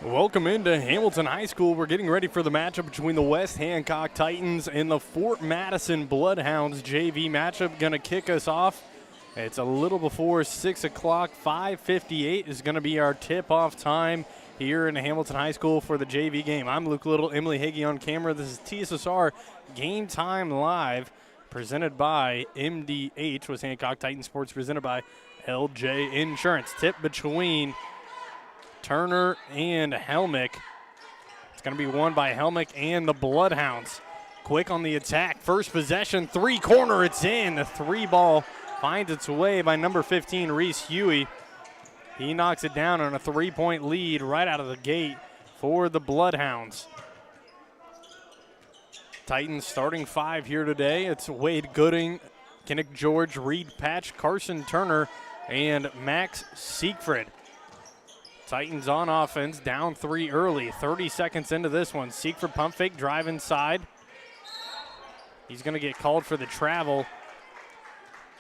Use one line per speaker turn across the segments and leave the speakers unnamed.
Welcome into Hamilton High School. We're getting ready for the matchup between the West Hancock Titans and the Fort Madison Bloodhounds JV matchup. Going to kick us off. It's a little before 6 o'clock. 5:58 is going to be our tip-off time here in Hamilton High School for the JV game. I'm Luke Little, Emily Hagee on camera. This is TSSR Game Time Live, presented by MDH, with Hancock Titan Sports, presented by LJ Insurance. Tip between Turner and Helmick. It's going to be won by Helmick and the Bloodhounds. Quick on the attack. First possession, three-corner, it's in. The three ball finds its way by number 15, Reese Huey. He knocks it down on a three-point lead right out of the gate for the Bloodhounds. Titans starting five here today. It's Wade Gooding, Kinnick George, Reed Patch, Carson Turner, and Max Siegfried. Titans on offense, down three early. 30 seconds into this one. Siegfried pump fake, drive inside. He's going to get called for the travel.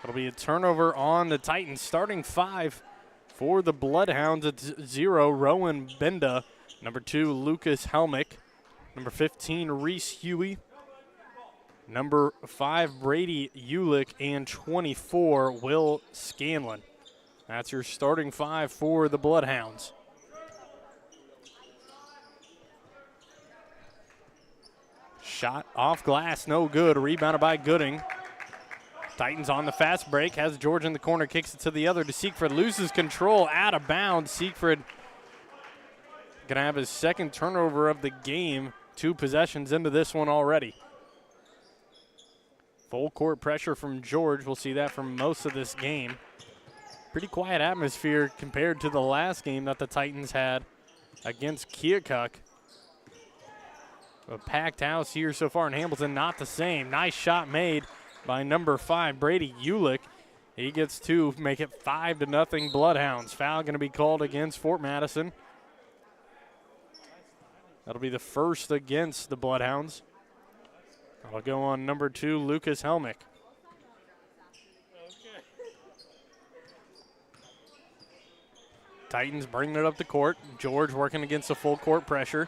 It'll be a turnover on the Titans. Starting five for the Bloodhounds. It's 0, Rowan Benda. Number 2, Lucas Helmick. Number 15, Reese Huey. Number 5, Brady Ulick. And 24, Will Scanlon. That's your starting five for the Bloodhounds. Shot off glass, no good. Rebounded by Gooding. Titans on the fast break. Has George in the corner, kicks it to the other to Siegfried. Loses control, out of bounds. Siegfried going to have his second turnover of the game. 2 possessions into this one already. Full court pressure from George. We'll see that for most of this game. Pretty quiet atmosphere compared to the last game that the Titans had against Keokuk. A packed house here so far in Hamilton, not the same. Nice shot made by number 5, Brady Ulick. He gets 2, make it 5-0 Bloodhounds. Foul going to be called against Fort Madison. That'll be the first against the Bloodhounds. That'll go on number 2, Lucas Helmick. Titans bringing it up the court. George working against the full court pressure.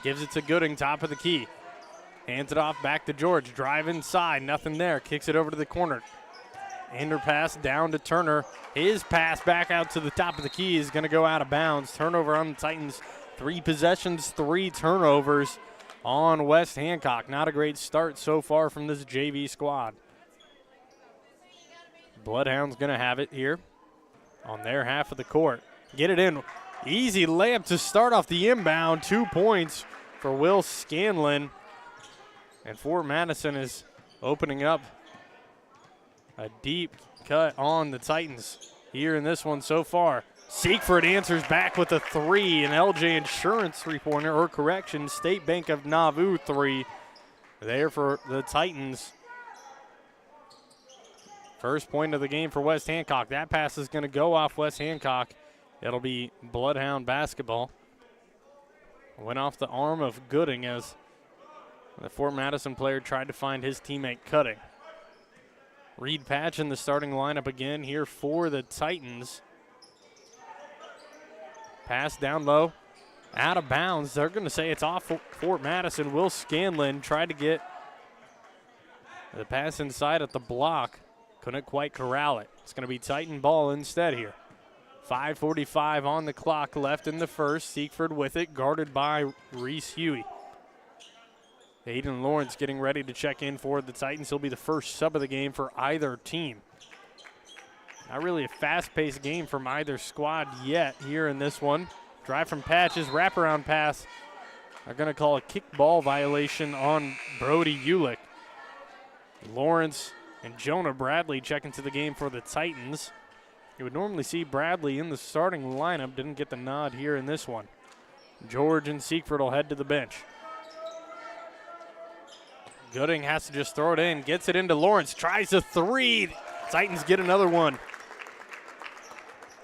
Gives it to Gooding, top of the key. Hands it off back to George. Drive inside, nothing there. Kicks it over to the corner. Underpass down to Turner. His pass back out to the top of the key is going to go out of bounds. Turnover on the Titans. 3 possessions, 3 turnovers on West Hancock. Not a great start so far from this JV squad. Bloodhound's going to have it here on their half of the court. Get it in. Easy layup to start off the inbound. 2 points for Will Scanlon. And Fort Madison is opening up a deep cut on the Titans here in this one so far. Siegfried answers back with a 3, an LJ Insurance three-pointer, or correction, State Bank of Nauvoo 3 there for the Titans. First point of the game for West Hancock. That pass is going to go off West Hancock. It'll be Bloodhound basketball. Went off the arm of Gooding as the Fort Madison player tried to find his teammate Cutting. Reed Patch in the starting lineup again here for the Titans. Pass down low, out of bounds. They're going to say it's off Fort Madison. Will Scanlon tried to get the pass inside at the block. Couldn't quite corral it. It's going to be Titan ball instead here. 5:45 on the clock left in the first. Siegfried with it, guarded by Reese Huey. Aiden Lawrence getting ready to check in for the Titans. He'll be the first sub of the game for either team. Not really a fast-paced game from either squad yet here in this one. Drive from Patches, wraparound pass. They're going to call a kickball violation on Brody Ulick. Lawrence and Jonah Bradley checking to the game for the Titans. You would normally see Bradley in the starting lineup. Didn't get the nod here in this one. George and Siegfried will head to the bench. Gooding has to just throw it in. Gets it into Lawrence. Tries a 3. Titans get another one.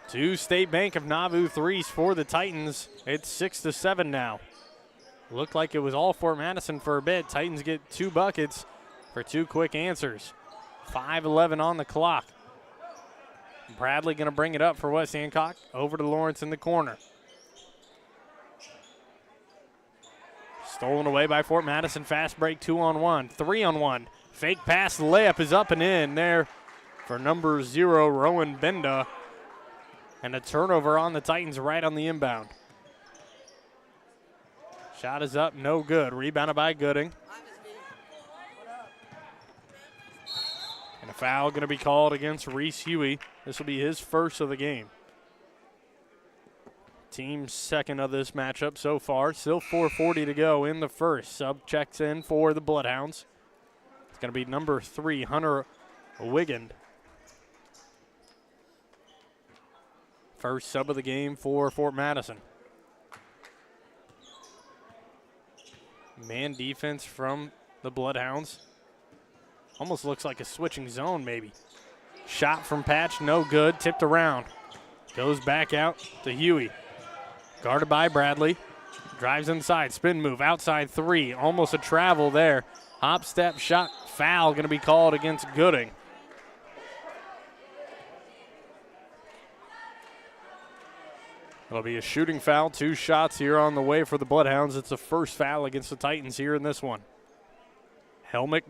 2 State Bank of Nauvoo 3s for the Titans. It's 6-7 now. Looked like it was all Fort Madison for a bit. Titans get 2 buckets for 2 quick answers. 5:11 on the clock. Bradley going to bring it up for West Hancock. Over to Lawrence in the corner. Stolen away by Fort Madison. Fast break, 2-on-1, 3-on-1. Fake pass, layup is up and in there for number 0, Rowan Benda. And a turnover on the Titans right on the inbound. Shot is up, no good. Rebounded by Gooding. And a foul going to be called against Reese Huey. This will be his first of the game. Team's second of this matchup so far. Still 4:40 to go in the first. Sub checks in for the Bloodhounds. It's going to be number 3, Hunter Wigand. First sub of the game for Fort Madison. Man defense from the Bloodhounds. Almost looks like a switching zone maybe. Shot from Patch, no good, tipped around. Goes back out to Huey. Guarded by Bradley. Drives inside, spin move, outside 3. Almost a travel there. Hop, step, shot, foul going to be called against Gooding. It'll be a shooting foul. 2 shots here on the way for the Bloodhounds. It's the first foul against the Titans here in this one. Helmick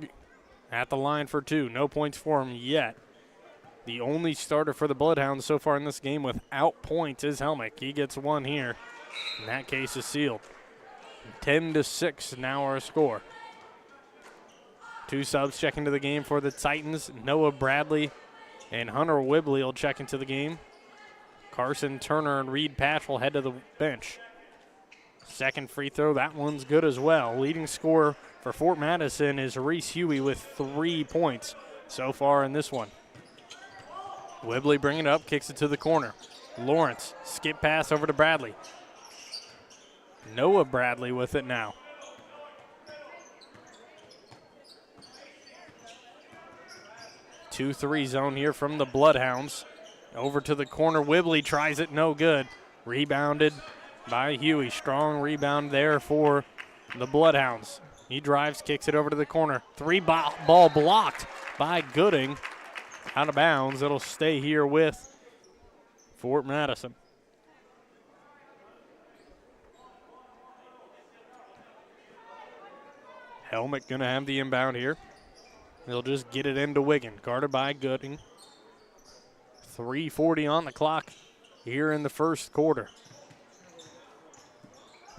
at the line for 2. No points for him yet. The only starter for the Bloodhounds so far in this game without points is Helmick. He gets 1 here. And that case is sealed. 10-6 now our score. 2 subs check into the game for the Titans. Noah Bradley and Hunter Whibley will check into the game. Carson Turner and Reed Patch will head to the bench. Second free throw, that one's good as well. Leading scorer for Fort Madison is Reese Huey with 3 points so far in this one. Whibley bringing it up, kicks it to the corner. Lawrence, skip pass over to Bradley. Noah Bradley with it now. Two-three zone here from the Bloodhounds. Over to the corner, Whibley tries it, no good. Rebounded by Huey. Strong rebound there for the Bloodhounds. He drives, kicks it over to the corner. 3-ball blocked by Gooding. Out of bounds. It'll stay here with Fort Madison. Helmick going to have the inbound here. He'll just get it into Wigan. Guarded by Gooding. 3:40 on the clock here in the first quarter.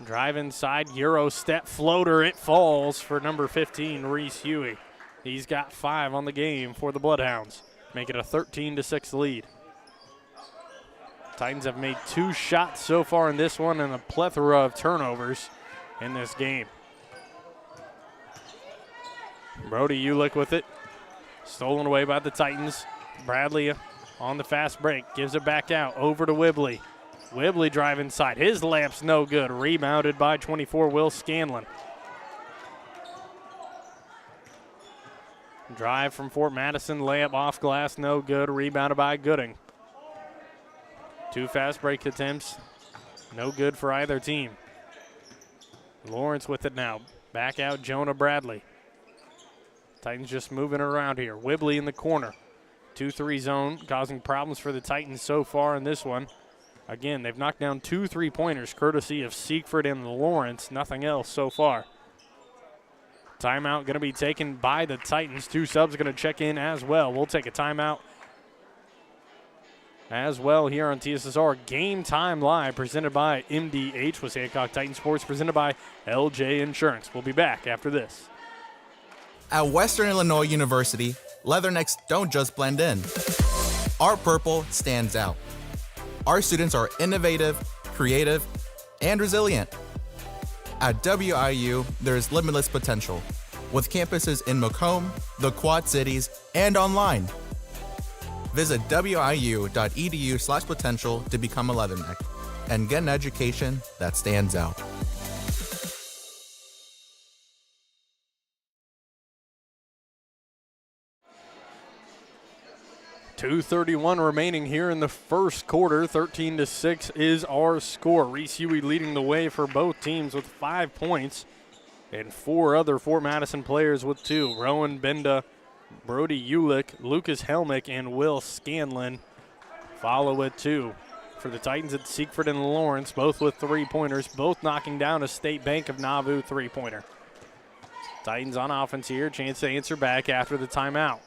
Drive inside, Euro step floater. It falls for number 15, Reese Huey. He's got 5 on the game for the Bloodhounds. Make it a 13-6 lead. Titans have made 2 shots so far in this one and a plethora of turnovers in this game. Brody Ulick with it. Stolen away by the Titans. Bradley on the fast break. Gives it back out. Over to Whibley. Whibley drive inside. His layup's no good. Rebounded by 24, Will Scanlon. Drive from Fort Madison. Layup off glass. No good. Rebounded by Gooding. 2 fast break attempts. No good for either team. Lawrence with it now. Back out Jonah Bradley. Titans just moving around here. Whibley in the corner. 2-3 zone, causing problems for the Titans so far in this one. Again, they've knocked down 2 3-pointers courtesy of Siegfried and Lawrence. Nothing else so far. Timeout going to be taken by the Titans. 2 subs going to check in as well. We'll take a timeout as well here on TSSR Game Time Live, presented by MDH with Hancock Titan Sports, presented by LJ Insurance. We'll be back after this.
At Western Illinois University, Leathernecks don't just blend in. Our purple stands out. Our students are innovative, creative, and resilient. At WIU, there's limitless potential, with campuses in Macomb, the Quad Cities, and online. Visit wiu.edu/potential to become a Leatherneck and get an education that stands out.
.231 remaining here in the first quarter. 13-6 is our score. Reese Huey leading the way for both teams with 5 points, and 4 other Fort Madison players with 2. Rowan Benda, Brody Ulick, Lucas Helmick, and Will Scanlon follow with 2. For the Titans, it's Siegfried and Lawrence, both with three-pointers, both knocking down a State Bank of Nauvoo three-pointer. Titans on offense here, chance to answer back after the timeout.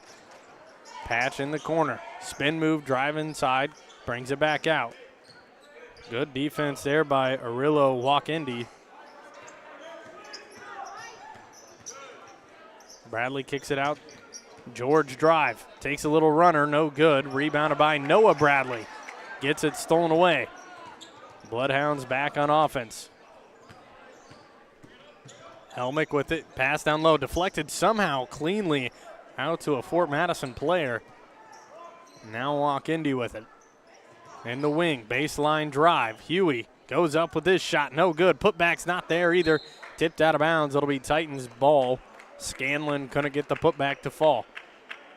Patch in the corner, spin move, drive inside, brings it back out. Good defense there by Arillo Walkendi. Bradley kicks it out. George drive, takes a little runner, no good. Rebounded by Noah Bradley. Gets it stolen away. Bloodhounds back on offense. Helmick with it, pass down low, deflected somehow cleanly out to a Fort Madison player. Now Walkendi with it. In the wing, baseline drive. Huey goes up with this shot, no good. Putback's not there either. Tipped out of bounds, it'll be Titans ball. Scanlon couldn't get the putback to fall.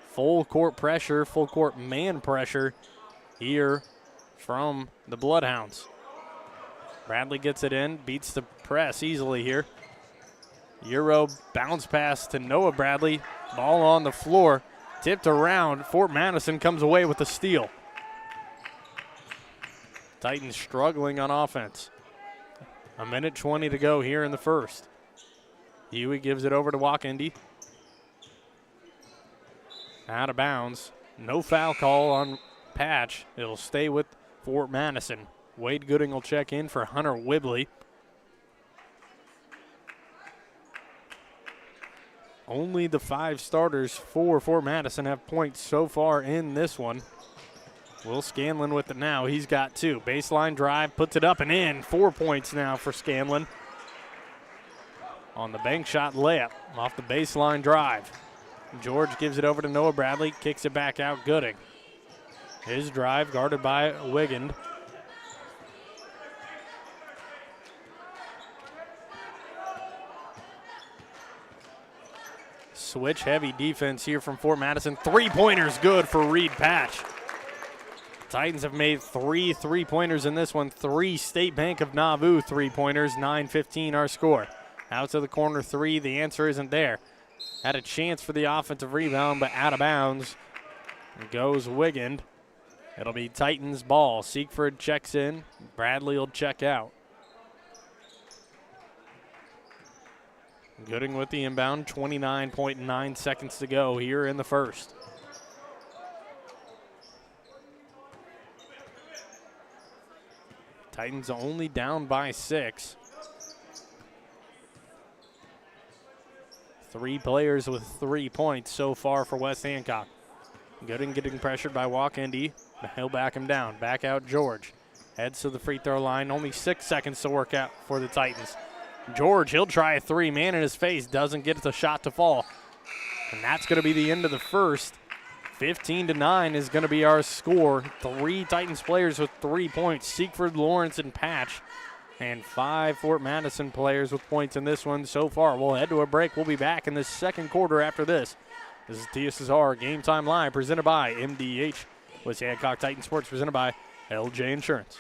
Full court pressure, full court man pressure here from the Bloodhounds. Bradley gets it in, beats the press easily here. Euro bounce pass to Noah Bradley. Ball on the floor, tipped around. Fort Madison comes away with a steal. Titans struggling on offense. 1:20 to go here in the first. Huey gives it over to Walkendi. Out of bounds. No foul call on Patch. It'll stay with Fort Madison. Wade Gooding will check in for Hunter Whibley. Only the 5 starters for Fort Madison have points so far in this one. Will Scanlon with it now. He's got 2. Baseline drive, puts it up and in. 4 points now for Scanlon. On the bank shot layup off the baseline drive. George gives it over to Noah Bradley, kicks it back out. Gooding. His drive guarded by Wigand. Switch heavy defense here from Fort Madison. 3-pointers good for Reed Patch. Titans have made 3 3-pointers in this one. 3 State Bank of Nauvoo 3-pointers. 9-15 our score. Out to the corner 3. The answer isn't there. Had a chance for the offensive rebound, but out of bounds goes Wigand. It'll be Titans ball. Siegfried checks in. Bradley will check out. Gooding with the inbound. 29.9 seconds to go here in the first. Titans only down by 6. 3 players with 3 points so far for West Hancock. Gooding getting pressured by Walkendi. He'll back him down. Back out George. Heads to the free throw line. Only 6 seconds to work out for the Titans. George, he'll try a 3. Man in his face. Doesn't get the shot to fall. And that's going to be the end of the first. 15-9 is going to be our score. 3 Titans players with 3 points. Siegfried, Lawrence, and Patch. And 5 Fort Madison players with points in this one so far. We'll head to a break. We'll be back in the second quarter after this. This is TSSR Game Time Live presented by MDH. West Hancock Titan Sports presented by LJ Insurance.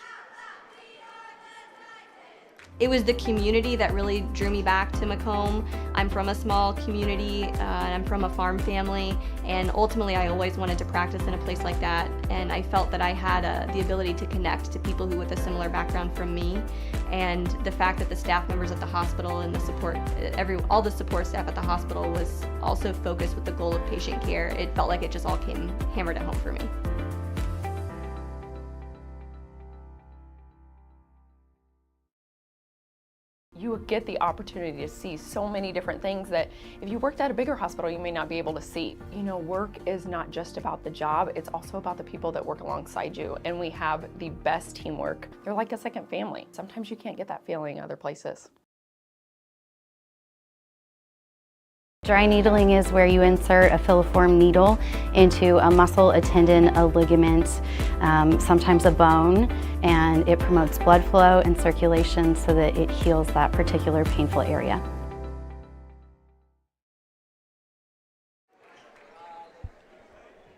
It was the community that really drew me back to Macomb. I'm from a small community, and I'm from a farm family, and ultimately I always wanted to practice in a place like that, and I felt that I had the ability to connect to people who with a similar background from me, and the fact that the staff members at the hospital and the support, all the support staff at the hospital was also focused with the goal of patient care. It felt like it just all came hammered at home for me.
You get the opportunity to see so many different things that if you worked at a bigger hospital, you may not be able to see. You know, work is not just about the job, it's also about the people that work alongside you, and we have the best teamwork. They're like a second family. Sometimes you can't get that feeling other places.
Dry needling is where you insert a filiform needle into a muscle, a tendon, a ligament, sometimes a bone, and it promotes blood flow and circulation so that it heals that particular painful area.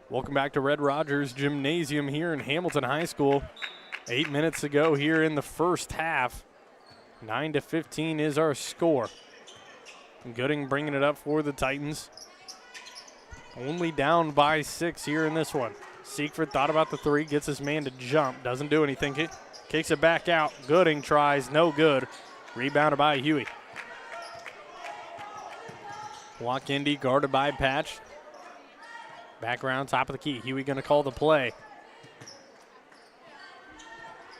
Welcome back to Red Rogers Gymnasium here in Hamilton High School. 8 minutes to go here in the first half. 9-15 is our score. Gooding bringing it up for the Titans. Only down by 6 here in this one. Siegfried thought about the three, gets his man to jump, doesn't do anything. Kicks it back out. Gooding tries, no good. Rebounded by Huey. Walk-Indy guarded by Patch. Back around top of the key. Huey going to call the play.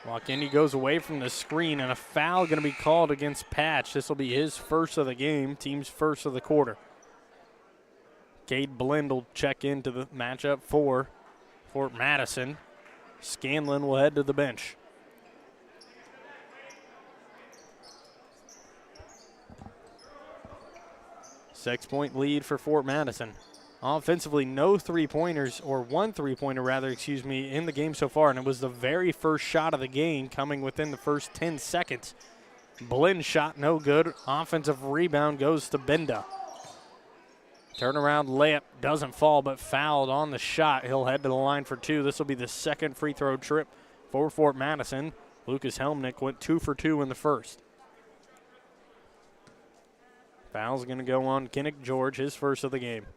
Walk-Indy goes away from the screen, and a foul going to be called against Patch. This will be his first of the game, team's first of the quarter. Cade Blend will check into the matchup for Fort Madison. Scanlon will head to the bench. Six-point lead for Fort Madison. Offensively, no three-pointers, or one three-pointer rather, in the game so far, and it was the very first shot of the game coming within the first 10 seconds. Blend shot no good. Offensive rebound goes to Benda. Turnaround layup doesn't fall, but fouled on the shot. He'll head to the line for two. This will be the second free throw trip for Fort Madison. Lucas Helmnick went 2 for 2 in the first. Foul's going to go on Kinnick George, his first of the game.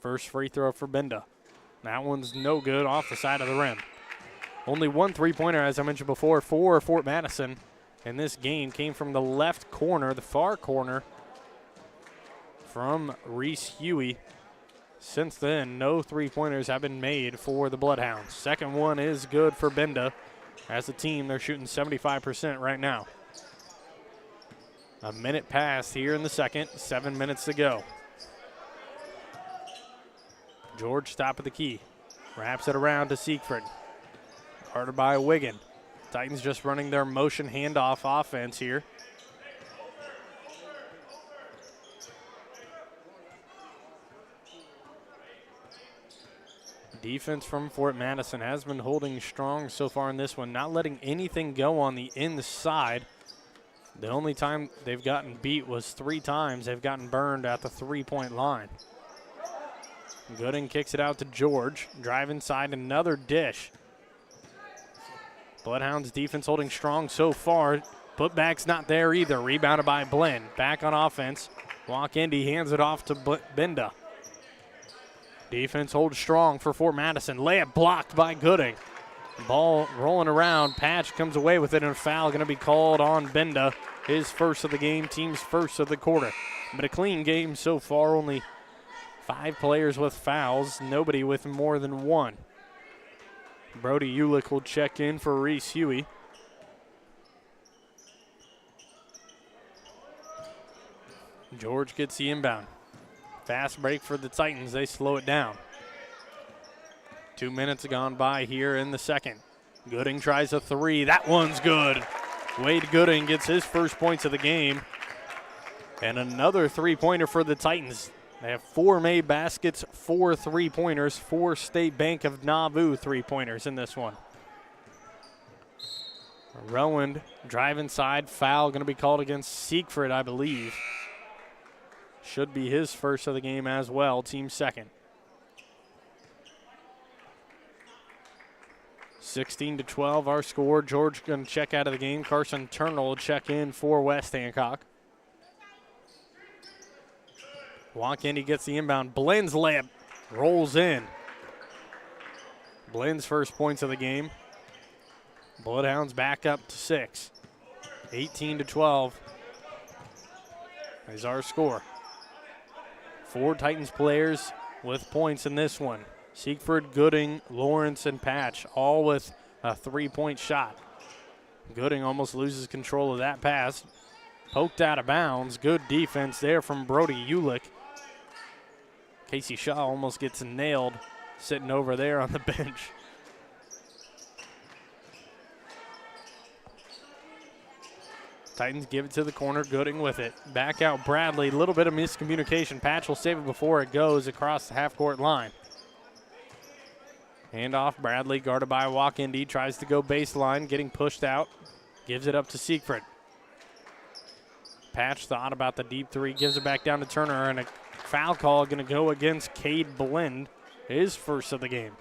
First free throw for Benda. That one's no good, off the side of the rim. Only one three-pointer, as I mentioned before, for Fort Madison. And this game came from the left corner, the far corner, from Reese Huey. Since then, no three-pointers have been made for the Bloodhounds. Second one is good for Benda. As a team, they're shooting 75% right now. A minute passed here in the second, 7 minutes to go. George top of the key. Wraps it around to Siegfried. Guarded by Wiggin. Titans just running their motion handoff offense here. Defense from Fort Madison has been holding strong so far in this one, not letting anything go on the inside. The only time they've gotten beat was 3 times they've gotten burned at the three-point line. Gooding kicks it out to George. Drive inside, another dish. Bloodhounds defense holding strong so far. Putback's not there either. Rebounded by Blend. Back on offense. Walk-Indy hands it off to Benda. Defense holds strong for Fort Madison. Layup blocked by Gooding. Ball rolling around. Patch comes away with it, and a foul going to be called on Benda. His first of the game, team's first of the quarter. But a clean game so far, only 5 players with fouls, nobody with more than 1. Brody Ulick will check in for Reese Huey. George gets the inbound. Fast break for the Titans. They slow it down. 2 minutes gone by here in the second. Gooding tries a three. That one's good. Wade Gooding gets his first points of the game. And another three-pointer for the Titans. They have 4 made baskets, 4 three-pointers, 4 State Bank of Nauvoo three-pointers in this one. Rowand drive inside. Foul going to be called against Siegfried, I believe. Should be his first of the game as well, team second. 16-12 our score. George going to check out of the game. Carson Turner will check in for West Hancock. Walk-Indy gets the inbound. Blend's layup rolls in. Blend's first points of the game. Bloodhounds back up to 6. 18-12 is our score. 4 Titans players with points in this one. Siegfried, Gooding, Lawrence, and Patch, all with a 3-point shot. Gooding almost loses control of that pass. Poked out of bounds. Good defense there from Brody Ulick. Casey Shaw almost gets nailed sitting over there on the bench. Titans give it to the corner. Gooding with it. Back out Bradley. A little bit of miscommunication. Patch will save it before it goes across the half-court line. Handoff. Bradley guarded by Walk-Indy. Tries to go baseline. Getting pushed out. Gives it up to Siegfried. Patch thought about the deep three. Gives it back down to Turner. And a foul call going to go against Cade Blend. His first of the game.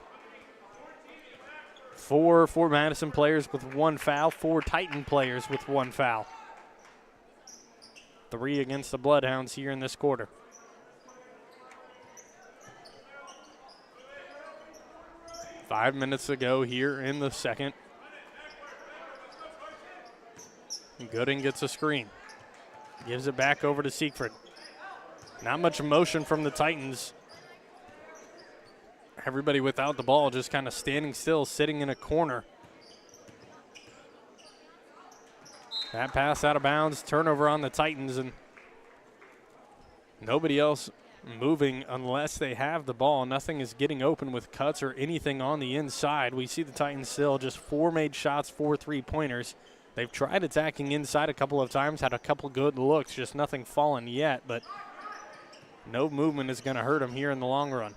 4 Fort Madison players with 1 foul. 4 Titan players with 1 foul. 3 against the Bloodhounds here in this quarter. 5 minutes to go here in the second. Gooding gets a screen. Gives it back over to Siegfried. Not much motion from the Titans. Everybody without the ball just kind of standing still, sitting in a corner. That pass out of bounds, turnover on the Titans, and nobody else moving unless they have the ball. Nothing is getting open with cuts or anything on the inside. We see the Titans still just 4 made shots, 4 3-pointers. They've tried attacking inside a couple of times, had a couple good looks, just nothing fallen yet, but no movement is going to hurt them here in the long run.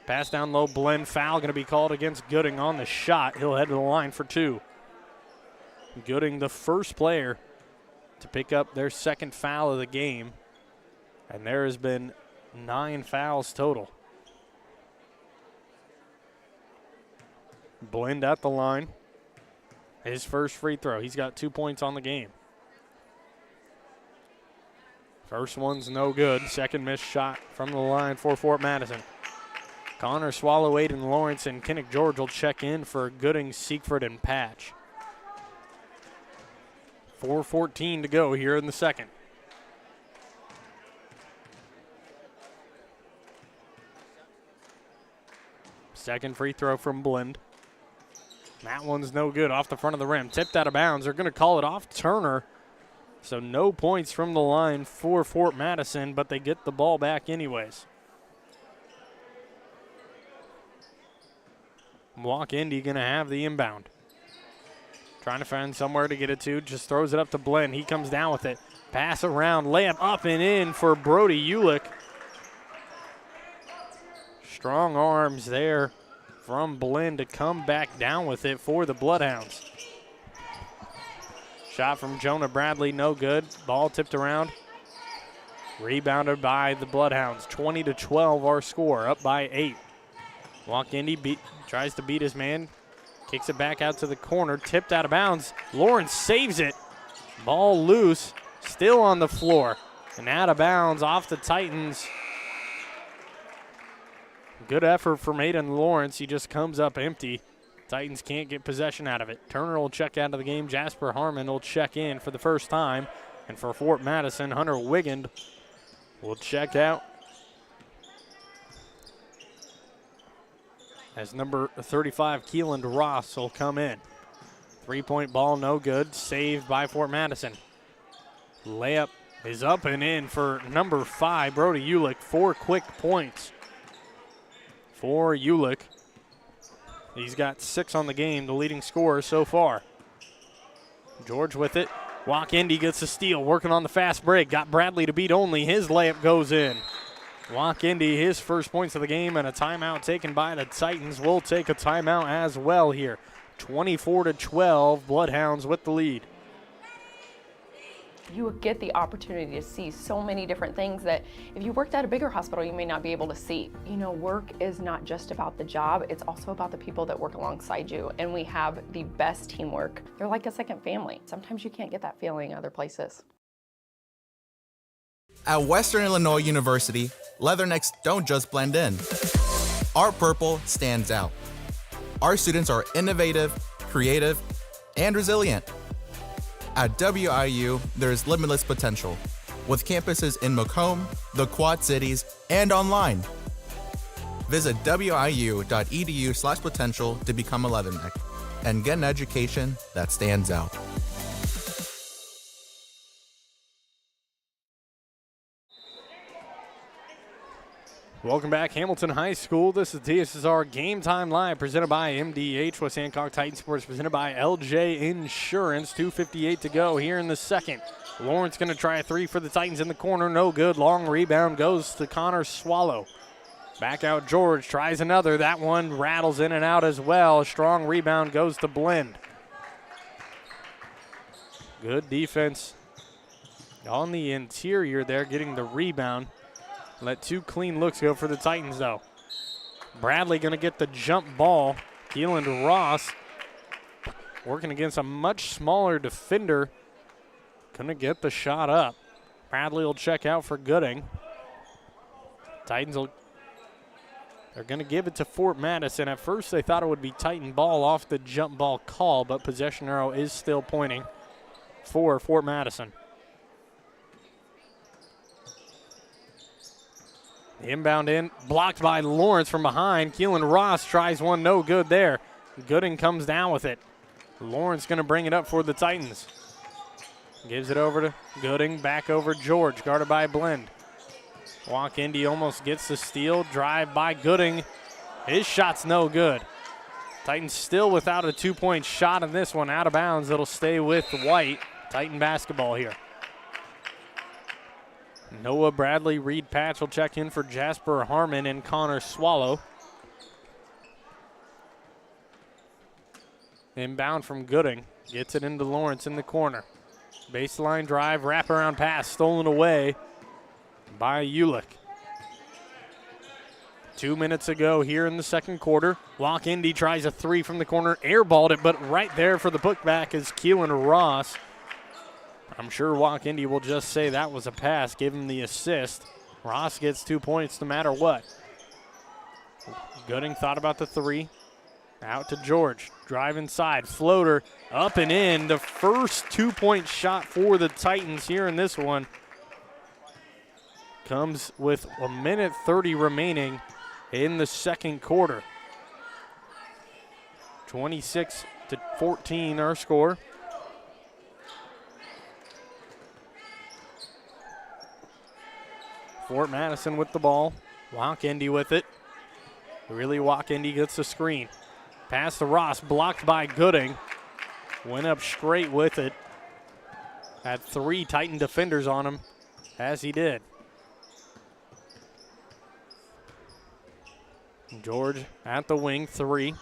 Pass down low, blend, foul going to be called against Gooding on the shot. He'll head to the line for 2. Gooding, the first player to pick up their second foul of the game, and there has been 9 fouls total. Blend at the line. His first free throw. He's got 2 points on the game. First one's no good. Second missed shot from the line for Fort Madison. Connor, Swallow, Aiden Lawrence, and Kinnick George will check in for Gooding, Siegfried, and Patch. 4:14 to go here in the second. Second free throw from Blend. That one's no good, off the front of the rim. Tipped out of bounds. They're going to call it off Turner. So no points from the line for Fort Madison, but they get the ball back anyways. Walk Indy going to have the inbound. Trying to find somewhere to get it to. Just throws it up to Blend. He comes down with it. Pass around. Layup up and in for Brody Ulick. Strong arms there from Blend to come back down with it for the Bloodhounds. Shot from Jonah Bradley, no good. Ball tipped around. Rebounded by the Bloodhounds. 20-12 our score, up by 8. Walk Indy tries to beat his man. Kicks it back out to the corner. Tipped out of bounds. Lawrence saves it. Ball loose. Still on the floor. And out of bounds off the Titans. Good effort from Aiden Lawrence. He just comes up empty. Titans can't get possession out of it. Turner will check out of the game. Jasper Harmon will check in for the first time. And for Fort Madison, Hunter Wigand will check out as number 35, Keeland Ross, will come in. 3-point ball, no good. Saved by Fort Madison. Layup is up and in for number 5, Brody Ulick. 4 quick points for Ulick. He's got 6 on the game, the leading scorer so far. George with it. Walk Indy gets a steal, working on the fast break. Got Bradley to beat only. His layup goes in. Walk Indy, his first points of the game, and a timeout taken by the Titans. Will take a timeout as well here. 24-12, Bloodhounds with the lead.
You get the opportunity to see so many different things that if you worked at a bigger hospital, you may not be able to see. You know, work is not just about the job, it's also about the people that work alongside you, and we have the best teamwork. They're like a second family. Sometimes you can't get that feeling other places.
At Western Illinois University, Leathernecks don't just blend in. Our purple stands out. Our students are innovative, creative, and resilient. At WIU, there's limitless potential, with campuses in Macomb, the Quad Cities, and online. Visit wiu.edu/potential to become a Leatherneck and get an education that stands out.
Welcome back, Hamilton High School. This is TSSR Game Time Live, presented by MDH. West Hancock Titan Sports, presented by LJ Insurance. 2:58 to go here in the second. Lawrence going to try a 3 for the Titans in the corner. No good. Long rebound goes to Connor Swallow. Back out George, tries another. That one rattles in and out as well. Strong rebound goes to Blend. Good defense on the interior there, getting the rebound. Let 2 clean looks go for the Titans, though. Bradley going to get the jump ball. Keeland Ross working against a much smaller defender. Going to get the shot up. Bradley will check out for Gooding. Titans will They're going to give it to Fort Madison. At first they thought it would be Titan ball off the jump ball call, but possession arrow is still pointing for Fort Madison. The inbound in, blocked by Lawrence from behind. Keelan Ross tries one, no good there. Gooding comes down with it. Lawrence going to bring it up for the Titans. Gives it over to Gooding, back over George, guarded by Blend. Walk Indy almost gets the steal, drive by Gooding. His shot's no good. Titans still without a 2-point shot in this one, out of bounds. It'll stay with White. Titan basketball here. Noah Bradley, Reed Patch will check in for Jasper Harmon and Connor Swallow. Inbound from Gooding. Gets it into Lawrence in the corner. Baseline drive, wraparound pass, stolen away by Ulick. 2 minutes ago here in the second quarter. Walk Indy tries a three from the corner, airballed it, but right there for the putback is Keelan Ross. I'm sure Walk Indy will just say that was a pass, give him the assist. Ross gets 2 points no matter what. Gooding thought about the three. Out to George, drive inside, floater, up and in. The first 2-point shot for the Titans here in this one comes with 1:30 remaining in the second quarter. 26-14 our score. Fort Madison with the ball. Walk Indy with it. Really Walk Indy gets the screen. Pass to Ross, blocked by Gooding. Went up straight with it. Had 3 Titan defenders on him, as he did. George at the wing, 3.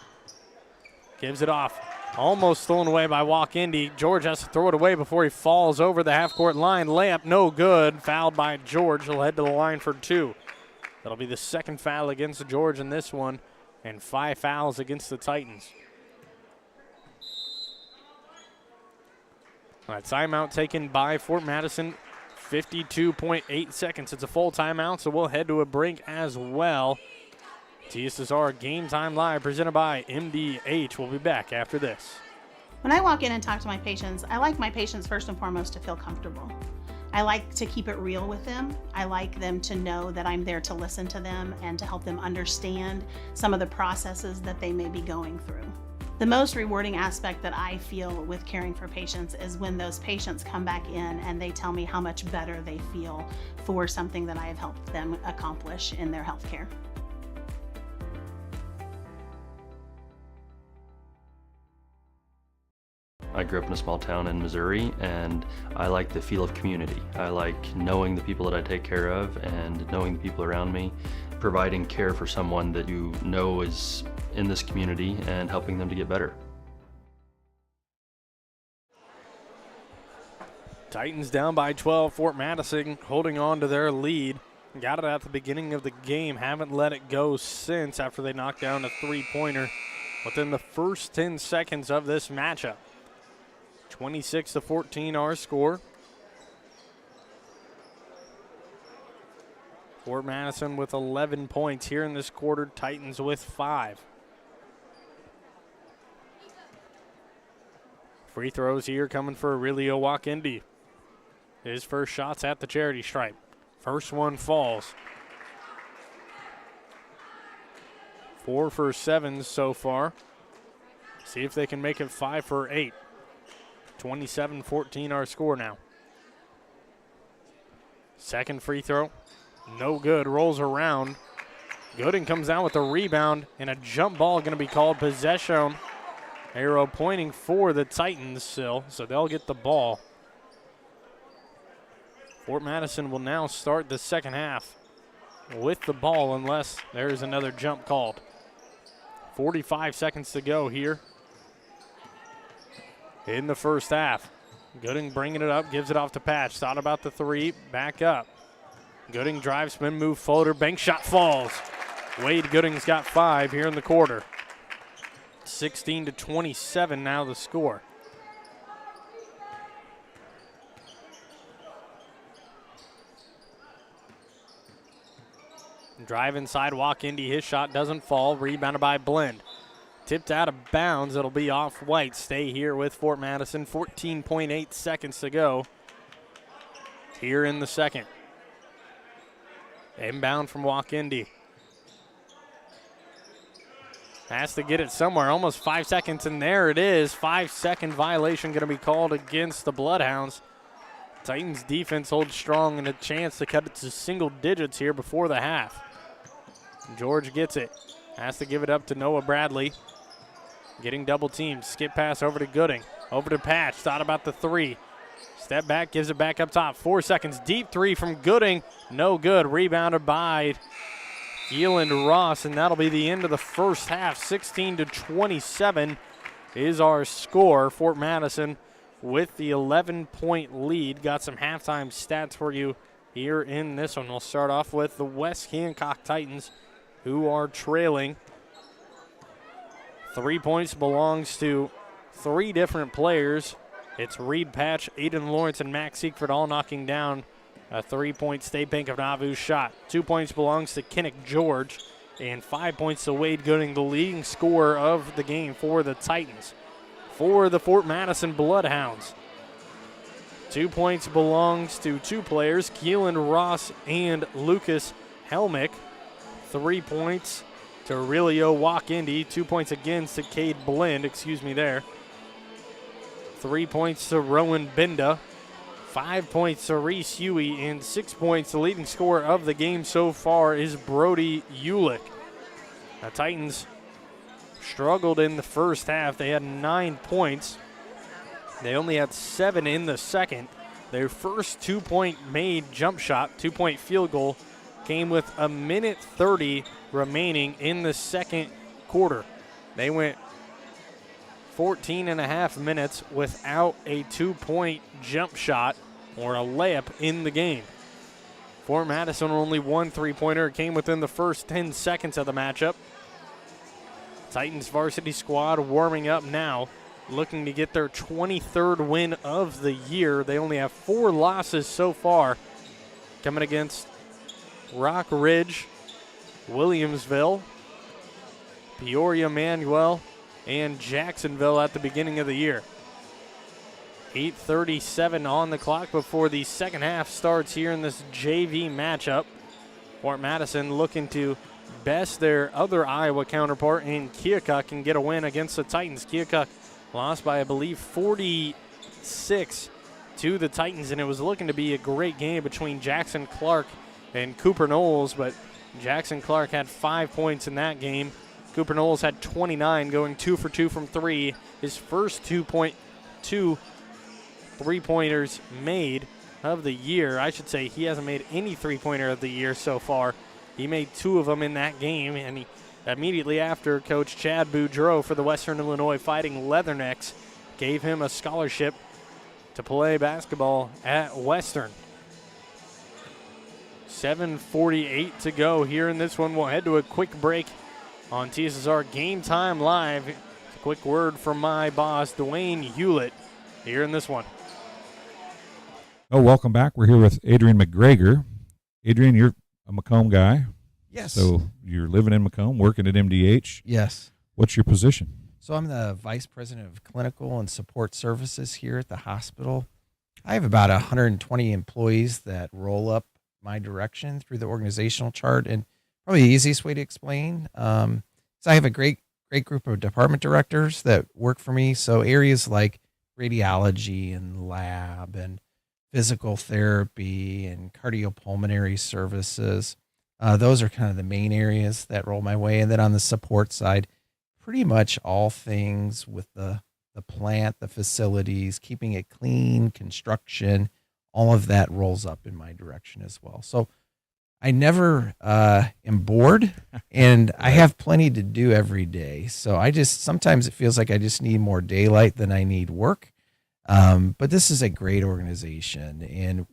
Gives it off. Almost stolen away by Walk Indy. George has to throw it away before he falls over the half-court line. Layup, no good. Fouled by George. He'll head to the line for 2. That'll be the second foul against George in this one, and 5 fouls against the Titans. All right, timeout taken by Fort Madison. 52.8 seconds. It's a full timeout, so we'll head to a break as well. TSSR Game Time Live presented by MDH. We'll be back after this.
When I walk in and talk to my patients, I like my patients first and foremost to feel comfortable. I like to keep it real with them. I like them to know that I'm there to listen to them and to help them understand some of the processes that they may be going through. The most rewarding aspect that I feel with caring for patients is when those patients come back in and they tell me how much better they feel for something that I have helped them accomplish in their healthcare.
I grew up in a small town in Missouri, and I like the feel of community. I like knowing the people that I take care of and knowing the people around me, providing care for someone that you know is in this community and helping them to get better.
Titans down by 12. Fort Madison holding on to their lead. Got it at the beginning of the game. Haven't let it go since after they knocked down a three-pointer within the first 10 seconds of this matchup. 26-14 our score. Fort Madison with 11 points here in this quarter. Titans with 5. Free throws here coming for Aurelio Walk Indy. His first shot's at the charity stripe. First one falls. 4 for 7 so far. See if they can make it 5 for 8. 27-14 our score now. Second free throw, no good, rolls around. Gooding comes down with a rebound, and a jump ball going to be called possession. Arrow pointing for the Titans still, so they'll get the ball. Fort Madison will now start the second half with the ball unless there's another jump called. 45 seconds to go here in the first half. Gooding bringing it up, gives it off to Patch. Thought about the three, back up. Gooding drive, spin move, floater, bank shot falls. Wade Gooding's got 5 here in the quarter. 16-27 now the score. Drive inside, walk into his shot, doesn't fall. Rebounded by Blend. Tipped out of bounds. It'll be off White. Stay here with Fort Madison. 14.8 seconds to go here in the second. Inbound from Walk-Indy. Has to get it somewhere. Almost 5 seconds, and there it is. 5-second violation going to be called against the Bloodhounds. Titans defense holds strong and a chance to cut it to single digits here before the half. George gets it. Has to give it up to Noah Bradley. Getting double teamed. Skip pass over to Gooding. Over to Patch. Thought about the three. Step back, gives it back up top. 4 seconds. Deep three from Gooding. No good. Rebounded by Keelan Ross, and that'll be the end of the first half. 16-27 is our score. Fort Madison with the 11-point lead. Got some halftime stats for you here in this one. We'll start off with the West Hancock Titans, who are trailing. 3 points belongs to 3 different players. It's Reed Patch, Aiden Lawrence, and Max Siegfried all knocking down a 3-point State Bank of Nauvoo shot. 2 points belongs to Kinnick George, and 5 points to Wade Gooding, the leading scorer of the game for the Titans. For the Fort Madison Bloodhounds, 2 points belongs to 2 players, Keelan Ross and Lucas Helmick. 3 points to Aurelio Walk-Indy. 2 points again to Cade Blend, 3 points to Rowan Binda. 5 points to Reese Huey, and 6 points. The leading scorer of the game so far is Brody Ulick. The Titans struggled in the first half. They had 9 points. They only had 7 in the second. Their first 2-point made jump shot, 2-point field goal, came with a minute 30 remaining in the second quarter. They went 14 and a half minutes without a 2-point jump shot or a layup in the game. Fort Madison only 1 3-pointer. It came within the first 10 seconds of the matchup. Titans varsity squad warming up now, looking to get their 23rd win of the year. They only have 4 losses so far, coming against Rock Ridge, Williamsville, Peoria Manuel, and Jacksonville at the beginning of the year. 8:37 on the clock before the second half starts here in this JV matchup. Fort Madison looking to best their other Iowa counterpart in Keokuk and get a win against the Titans. Keokuk lost by, I believe, 46 to the Titans, and it was looking to be a great game between Jackson Clark and Cooper Knowles, but Jackson Clark had 5 points in that game. Cooper Knowles had 29, going 2 for 2 from 3. His first 2 3-pointers made of the year. I should say he hasn't made any 3-pointer of the year so far. He made 2 of them in that game, and he, immediately after, Coach Chad Boudreau for the Western Illinois Fighting Leathernecks gave him a scholarship to play basketball at Western. 7:48 to go here in this one. We'll head to a quick break on TSSR Game Time Live. A quick word from my boss, Dwayne Hulett, here in this one.
Oh, welcome back. We're here with Adrian McGregor. Adrian, you're a Macomb guy.
Yes.
So you're living in Macomb, working at MDH.
Yes.
What's your position?
So I'm the Vice President of Clinical and Support Services here at the hospital. I have about 120 employees that roll up my direction through the organizational chart. And probably the easiest way to explain, so I have a great group of department directors that work for me. So areas like radiology and lab and physical therapy and cardiopulmonary services, those are kind of the main areas that roll my way. And then on the support side, pretty much all things with the plant, the facilities, keeping it clean, construction, all of that rolls up in my direction as well. So I never am bored, and I have plenty to do every day. So sometimes it feels like I just need more daylight than I need work. But this is a great organization, and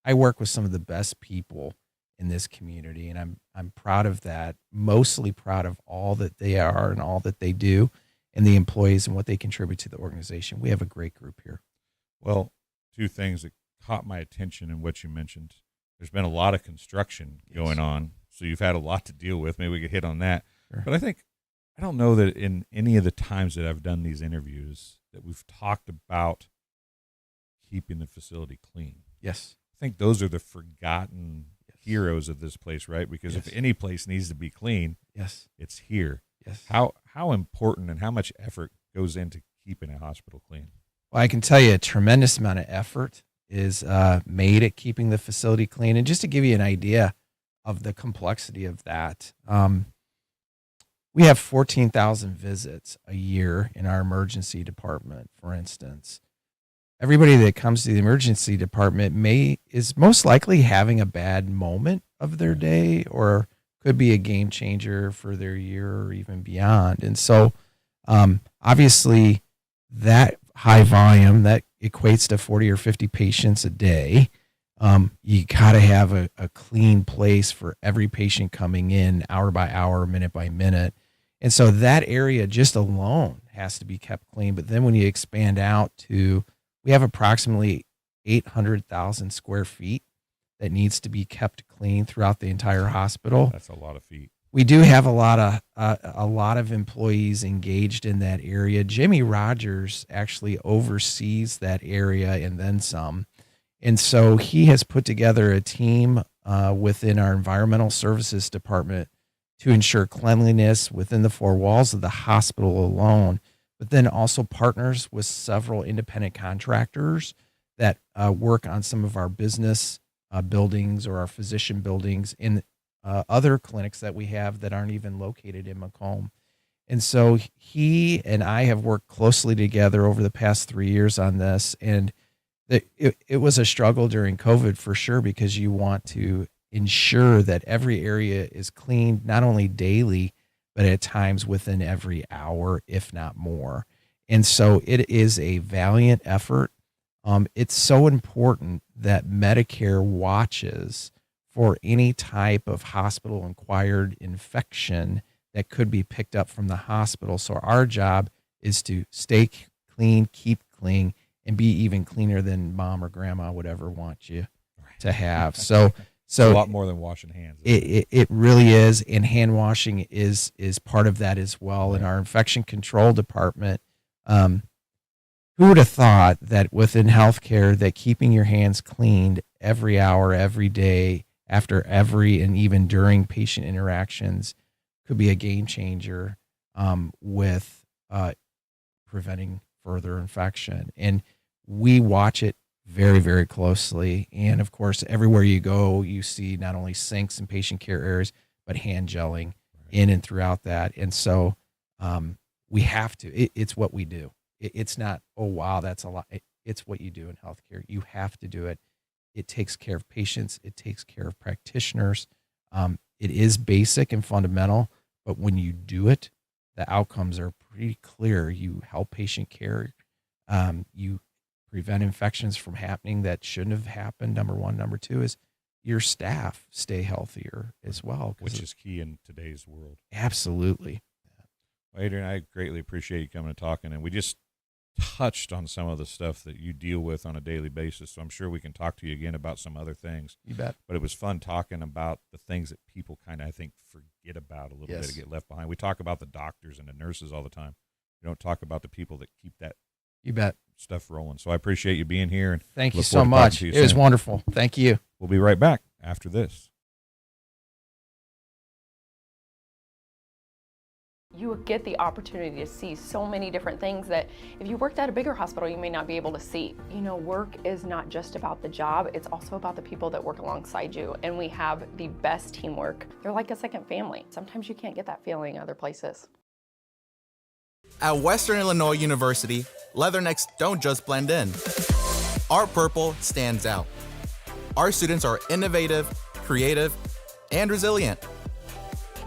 I work with some of the best people in this community, and I'm proud of that. Mostly proud of all that they are and all that they do, and the employees and what they contribute to the organization. We have a great group here.
Well, 2 things that caught my attention in what you mentioned. There's been a lot of construction going on, so you've had a lot to deal with. Maybe we could hit on that.
Sure.
But I don't know that in any of the times that I've done these interviews that we've talked about keeping the facility clean.
Yes.
I think those are the forgotten heroes of this place, right? Because if any place needs to be clean, it's here.
Yes.
How important and how much effort goes into keeping a hospital clean?
Well, I can tell you a tremendous amount of effort is made at keeping the facility clean. And just to give you an idea of the complexity of that, we have 14,000 visits a year in our emergency department, for instance. Everybody that comes to the emergency department is most likely having a bad moment of their day or could be a game changer for their year or even beyond. And so obviously that high volume, that equates to 40 or 50 patients a day. You got to have a clean place for every patient coming in hour by hour, minute by minute. And so that area just alone has to be kept clean. But then when you expand out to, we have approximately 800,000 square feet that needs to be kept clean throughout the entire hospital.
That's a lot of feet.
We do have a lot of employees engaged in that area. Jimmy Rogers actually oversees that area and then some. And so he has put together a team within our environmental services department to ensure cleanliness within the four walls of the hospital alone, but then also partners with several independent contractors that work on some of our business buildings or our physician buildings in other clinics that we have that aren't even located in Macomb. And so he and I have worked closely together over the past 3 years on this. And it was a struggle during COVID for sure, because you want to ensure that every area is cleaned, not only daily, but at times within every hour, if not more. And so it is a valiant effort. It's so important that Medicare watches for any type of hospital-acquired infection that could be picked up from the hospital. So our job is to stay clean, keep clean, and be even cleaner than mom or grandma would ever want you to have. So
a lot more than washing hands.
It really is, and hand washing is part of that as well.
Right.
In our infection control department, who would have thought that within healthcare that keeping your hands cleaned every hour, every day, after every and even during patient interactions could be a game changer with preventing further infection. And we watch it very, very closely. And of course, everywhere you go, you see not only sinks and patient care areas, but hand gelling in and throughout that. And so we have to, it's what we do. It's not, oh, wow, that's a lot. It's what you do in healthcare. You have to do it. It takes care of patients. It takes care of practitioners. It is basic and fundamental, but when you do it, the outcomes are pretty clear. You help patient care. You prevent infections from happening that shouldn't have happened. Number one. Number two is your staff stay healthier as well.
Which is key in today's world.
Absolutely.
Well, Adrian, I greatly appreciate you coming and talking. And we just touched on some of the stuff that you deal with on a daily basis. So I'm sure we can talk to you again about some other things.
You bet.
But it was fun talking about the things that people kind of, I think, forget about a little bit, to get left behind. We talk about the doctors and the nurses all the time. We don't talk about the people that keep that
You bet.
stuff rolling. So I appreciate you being here. And
thank you
look
so
forward to talking
much.
to you
It was
soon.
wonderful. Thank you.
We'll be right back after this.
You get the opportunity to see so many different things that if you worked at a bigger hospital, you may not be able to see. You know, work is not just about the job, it's also about the people that work alongside you. And we have the best teamwork. They're like a second family. Sometimes you can't get that feeling other places.
At Western Illinois University, leathernecks don't just blend in. Our purple stands out. Our students are innovative, creative, and resilient.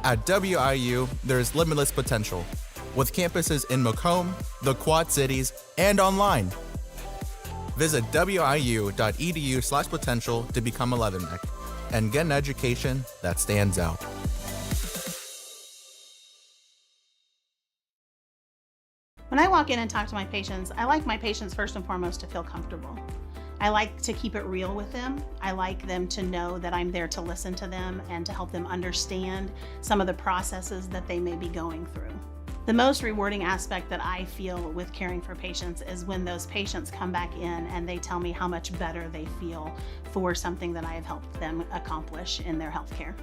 At WIU, there's limitless potential, with campuses in Macomb, the Quad Cities, and online. Visit wiu.edu/potential to become a leatherneck and get an education that stands out.
When I walk in and talk to my patients, I like my patients first and foremost to feel comfortable. I like to keep it real with them. I like them to know that I'm there to listen to them and to help them understand some of the processes that they may be going through. The most rewarding aspect that I feel with caring for patients is when those patients come back in and they tell me how much better they feel for something that I have helped them accomplish in their healthcare.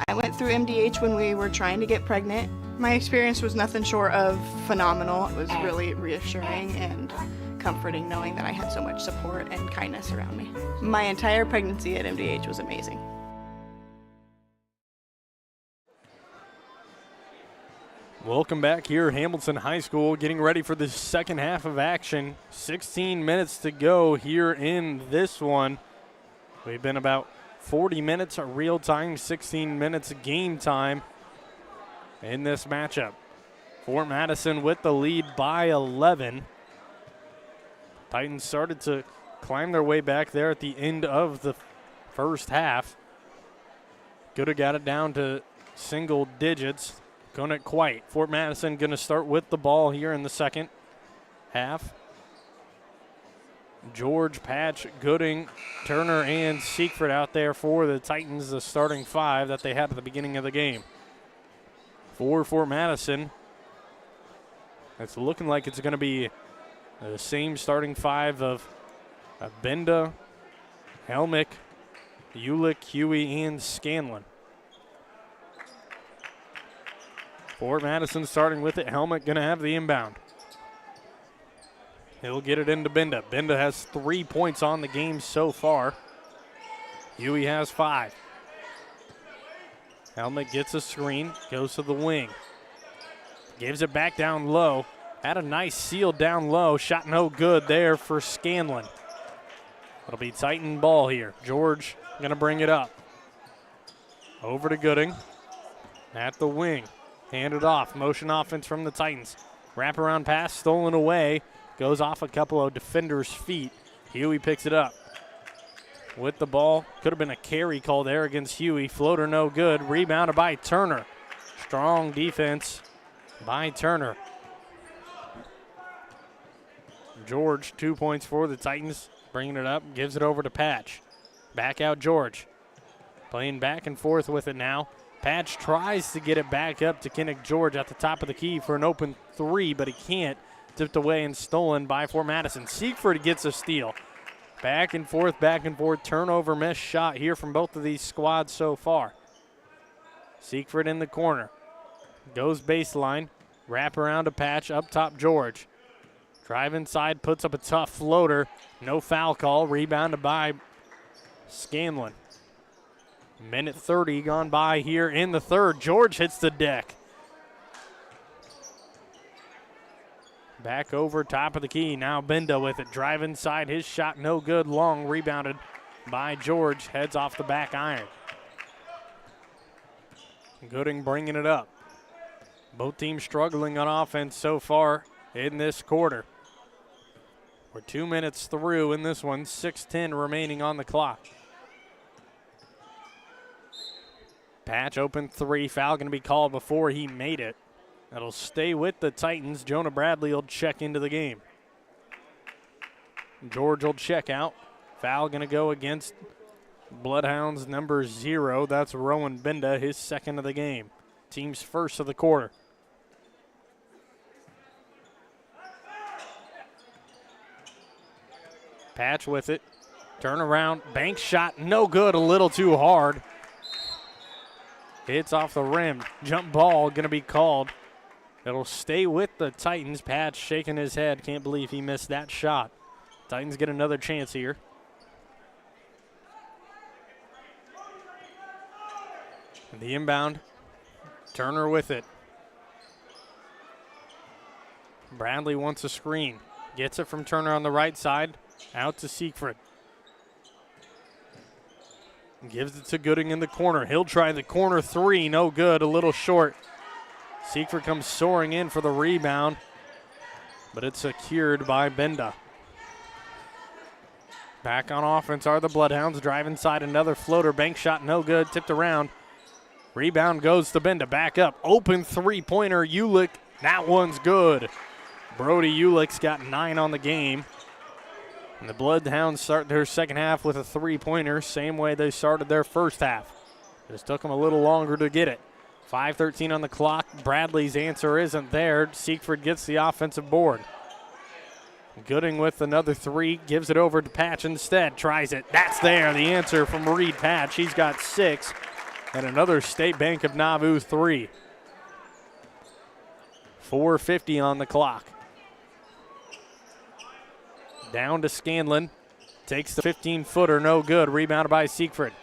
I went through MDH when we were trying to get pregnant. My experience was nothing short of phenomenal. It was really reassuring and comforting knowing that I had so much support and kindness around me. My entire pregnancy at MDH was amazing.
Welcome back here, Hamilton High School, getting ready for the second half of action. 16 minutes to go here in this one. We've been about 40 minutes of real time, 16 minutes of game time in this matchup. Fort Madison with the lead by 11. Titans started to climb their way back there at the end of the first half. Could have got it down to single digits. Couldn't quite. Fort Madison going to start with the ball here in the second half. George, Patch, Gooding, Turner, and Siegfried out there for the Titans, the starting five that they had at the beginning of the game. For Fort Madison, it's looking like it's going to be the same starting five of Benda, Helmick, Ulick, Huey, and Scanlon. Fort Madison starting with it. Helmick going to have the inbound. He'll get it into Benda. Benda has 3 points on the game so far. Huey has 5. Helmick gets a screen, goes to the wing. Gives it back down low. Had a nice seal down low. Shot no good there for Scanlon. It'll be Titan ball here. George going to bring it up. Over to Gooding. At the wing. Handed off. Motion offense from the Titans. Wraparound pass stolen away. Goes off a couple of defenders' feet. Huey picks it up. With the ball. Could have been a carry call there against Huey. Floater no good. Rebounded by Turner. Strong defense by Turner. George, 2 points for the Titans. Bringing it up. Gives it over to Patch. Back out George. Playing back and forth with it now. Patch tries to get it back up to Kinnick George at the top of the key for an open three, but he can't. Tipped away and stolen by Fort Madison. Siegfried gets a steal. Back and forth, turnover, missed shot here from both of these squads so far. Siegfried in the corner. Goes baseline. Wrap around to Patch, up top George. Drive inside, puts up a tough floater. No foul call, rebounded by Scanlon. Minute 30 gone by here in the third. George hits the deck. Back over top of the key. Now Benda with it. Drive inside. His shot no good. Long rebounded by George. Heads off the back iron. Gooding bringing it up. Both teams struggling on offense so far in this quarter. We're 2 minutes through in this one. 6:10 remaining on the clock. Patch open three. Foul going to be called before he made it. That'll stay with the Titans. Jonah Bradley will check into the game. George will check out. Foul going to go against Bloodhounds number 0. That's Rowan Benda, his second of the game. Team's first of the quarter. Patch with it. Turn around. Bank shot. No good. A little too hard. Hits off the rim. Jump ball going to be called. It'll stay with the Titans. Patch shaking his head. Can't believe he missed that shot. Titans get another chance here. And the inbound. Turner with it. Bradley wants a screen. Gets it from Turner on the right side. Out to Siegfried. Gives it to Gooding in the corner. He'll try the corner three. No good. A little short. Siegfried comes soaring in for the rebound, but it's secured by Benda. Back on offense are the Bloodhounds. Drive inside, another floater. Bank shot, no good. Tipped around. Rebound goes to Benda. Back up. Open three-pointer. Ulick That one's good. Brody Ulick's got 9 on the game. And the Bloodhounds start their second half with a 3-pointer, same way they started their first half. Just took them a little longer to get it. 5:13 on the clock. Bradley's answer isn't there. Siegfried gets the offensive board. Gooding with another 3, gives it over to Patch instead. Tries it. That's there. The answer from Reed Patch. He's got 6. And another State Bank of Nauvoo 3. 4:50 on the clock. Down to Scanlon. Takes the 15-footer, no good. Rebounded by Siegfried.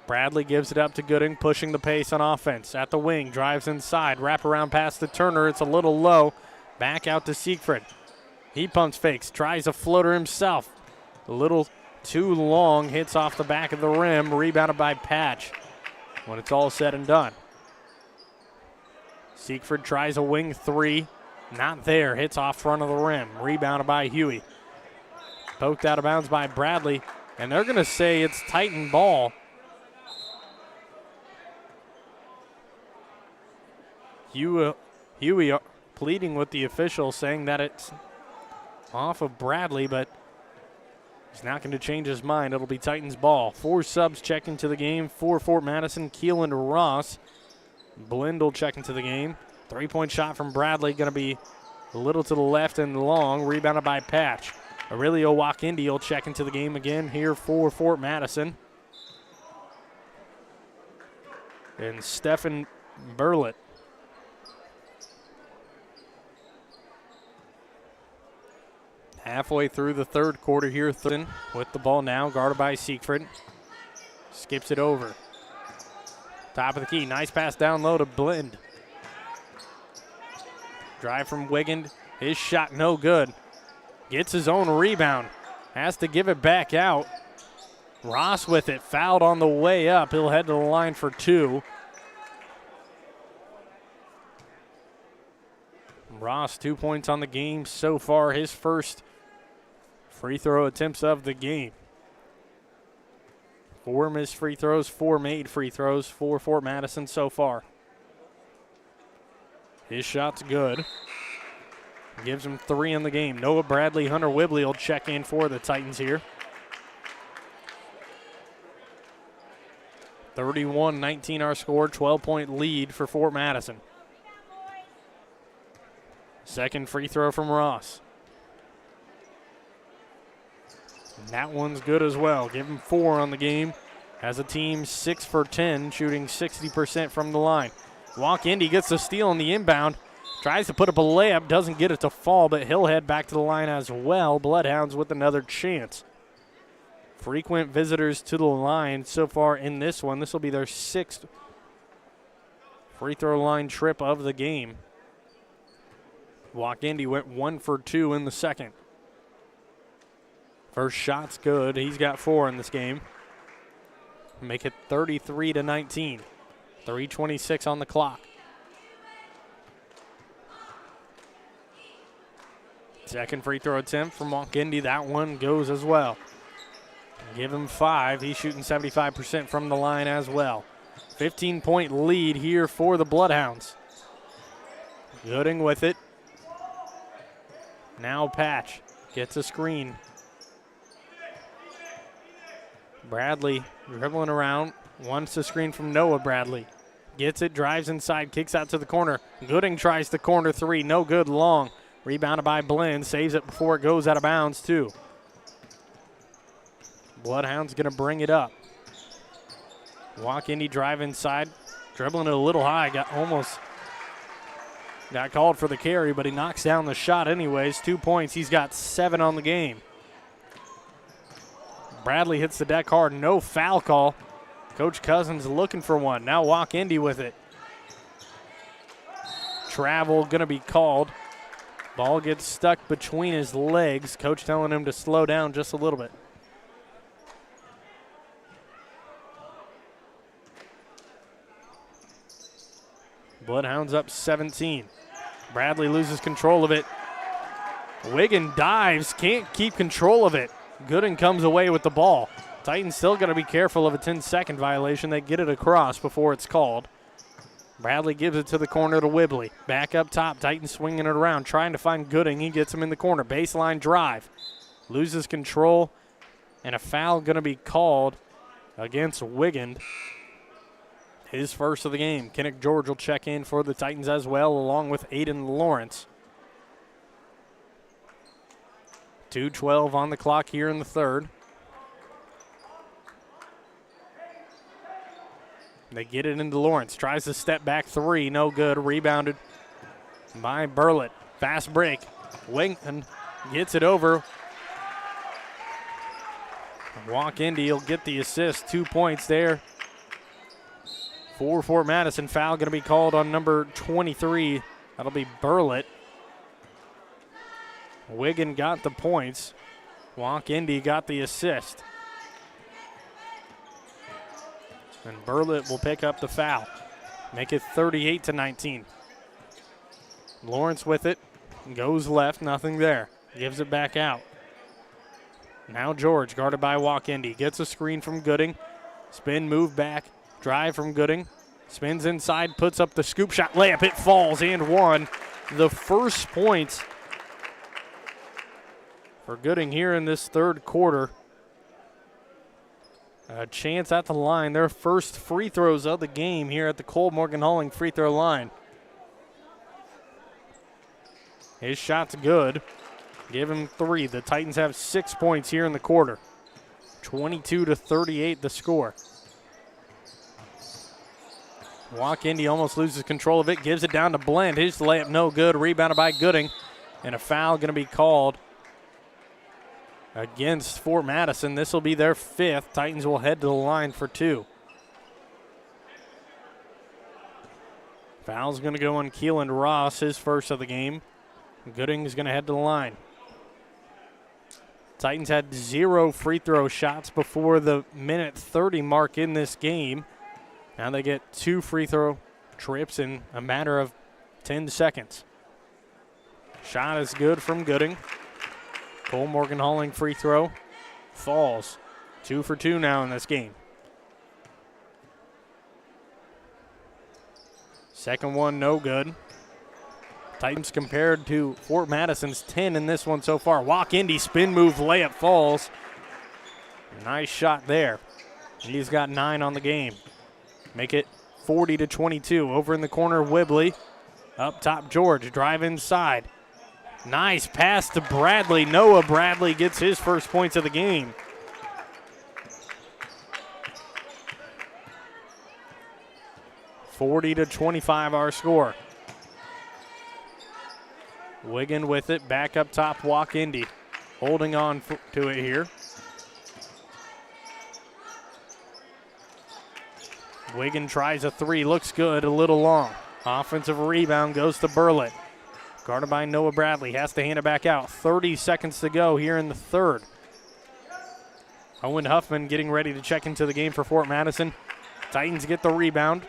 Bradley gives it up to Gooding, pushing the pace on offense. At the wing, drives inside. Wraparound pass to Turner. It's a little low. Back out to Siegfried. He pumps fakes. Tries a floater himself. A little too long. Hits off the back of the rim. Rebounded by Patch when it's all said and done. Siegfried tries a wing 3. Not there. Hits off front of the rim. Rebounded by Huey. Poked out of bounds by Bradley. And they're going to say it's Titan ball. Huey pleading with the official, saying that it's off of Bradley, but he's not going to change his mind. It'll be Titans ball. 4 subs check into the game for Fort Madison. Keelan Ross. Blindle check into the game. 3-point shot from Bradley, going to be a little to the left and long. Rebounded by Patch. Aurelio Wakindi will check into the game again here for Fort Madison. And Stephen Burlett. Halfway through the third quarter here, Thurston with the ball now, guarded by Siegfried. Skips it over. Top of the key, nice pass down low to Blind. Drive from Wiggins, his shot no good. Gets his own rebound, has to give it back out. Ross with it, fouled on the way up. He'll head to the line for 2. Ross, 2 points on the game so far, his first free throw attempts of the game. 4 missed free throws, 4 made free throws for Fort Madison so far. His shot's good. Gives him 3 in the game. Noah Bradley, Hunter Whibley will check in for the Titans here. 31-19 our score, 12-point lead for Fort Madison. Second free throw from Ross. And that one's good as well. Give him 4 on the game. As a team, 6 for 10, shooting 60% from the line. Indy gets the steal on the inbound. Tries to put up a layup, doesn't get it to fall, but he'll head back to the line as well. Bloodhounds with another chance. Frequent visitors to the line so far in this one. This will be their 6th free throw line trip of the game. Indy went 1 for 2 in the second. First shot's good. He's got 4 in this game. Make it 33-19. 3:26 on the clock. Second free throw attempt from Indy. That one goes as well. Give him 5. He's shooting 75% from the line as well. 15-point lead here for the Bloodhounds. Gooding with it. Now Patch gets a screen. Bradley dribbling around. Wants the screen from Noah Bradley. Gets it, drives inside, kicks out to the corner. Gooding tries the corner 3. No good, long. Rebounded by Blinn. Saves it before it goes out of bounds, too. Bloodhound's going to bring it up. Indy drive inside. Dribbling it a little high. Got called for the carry, but he knocks down the shot anyways. 2 points. He's got 7 on the game. Bradley hits the deck hard. No foul call. Coach Cousins looking for one. Now Indy with it. Travel going to be called. Ball gets stuck between his legs. Coach telling him to slow down just a little bit. Bloodhounds up 17. Bradley loses control of it. Wiggin dives, can't keep control of it. Gooden comes away with the ball. Titans still got to be careful of a 10-second violation. They get it across before it's called. Bradley gives it to the corner to Whibley. Back up top, Titans swinging it around, trying to find Gooding. He gets him in the corner. Baseline drive. Loses control, and a foul going to be called against Wiggins. His first of the game. Kinnick George will check in for the Titans as well, along with Aiden Lawrence. 2:12 on the clock here in the third. They get it into Lawrence. Tries to step back three. No good. Rebounded by Burlett. Fast break. Wiggins gets it over. Walk Indy will get the assist. 2 points there for Fort Madison. Foul going to be called on number 23. That'll be Burlett. Wiggin got the points. Walk Indy got the assist. And Burlett will pick up the foul. Make it 38-19. Lawrence with it. Goes left, nothing there. Gives it back out. Now George, guarded by Walk Indy. Gets a screen from Gooding. Spin, move back. Drive from Gooding. Spins inside, puts up the scoop shot. Layup, it falls and one. The first points for Gooding here in this third quarter. A chance at the line. Their first free throws of the game here at the Cole Morgan Halling free throw line. His shot's good. Give him three. The Titans have 6 points here in the quarter. 22-38 the score. Walk Indy almost loses control of it. Gives it down to Blend. His layup no good. Rebounded by Gooding. And a foul going to be called against Fort Madison. This will be their fifth. Titans will head to the line for two. Foul's going to go on Keelan Ross, his first of the game. Gooding is going to head to the line. Titans had 0 free throw shots before the minute 30 mark in this game. Now they get 2 free throw trips in a matter of 10 seconds. Shot is good from Gooding. Cole Morgan Halling free throw falls. 2 for 2 now in this game. Second one, no good. Titans compared to Fort Madison's 10 in this one so far. Walk Indy, spin move, layup falls. Nice shot there. He's got 9 on the game. Make it 40-22. Over in the corner, Whibley. Up top, George, drive inside. Nice pass to Bradley. Noah Bradley gets his first points of the game. (40-25) our score. Wiggin with it, back up top, Walk Indy. Holding on to it here. Wiggin tries a 3, looks good, a little long. Offensive rebound goes to Burlett. Guarded by Noah Bradley, has to hand it back out. 30 seconds to go here in the third. Owen Huffman getting ready to check into the game for Fort Madison. Titans get the rebound.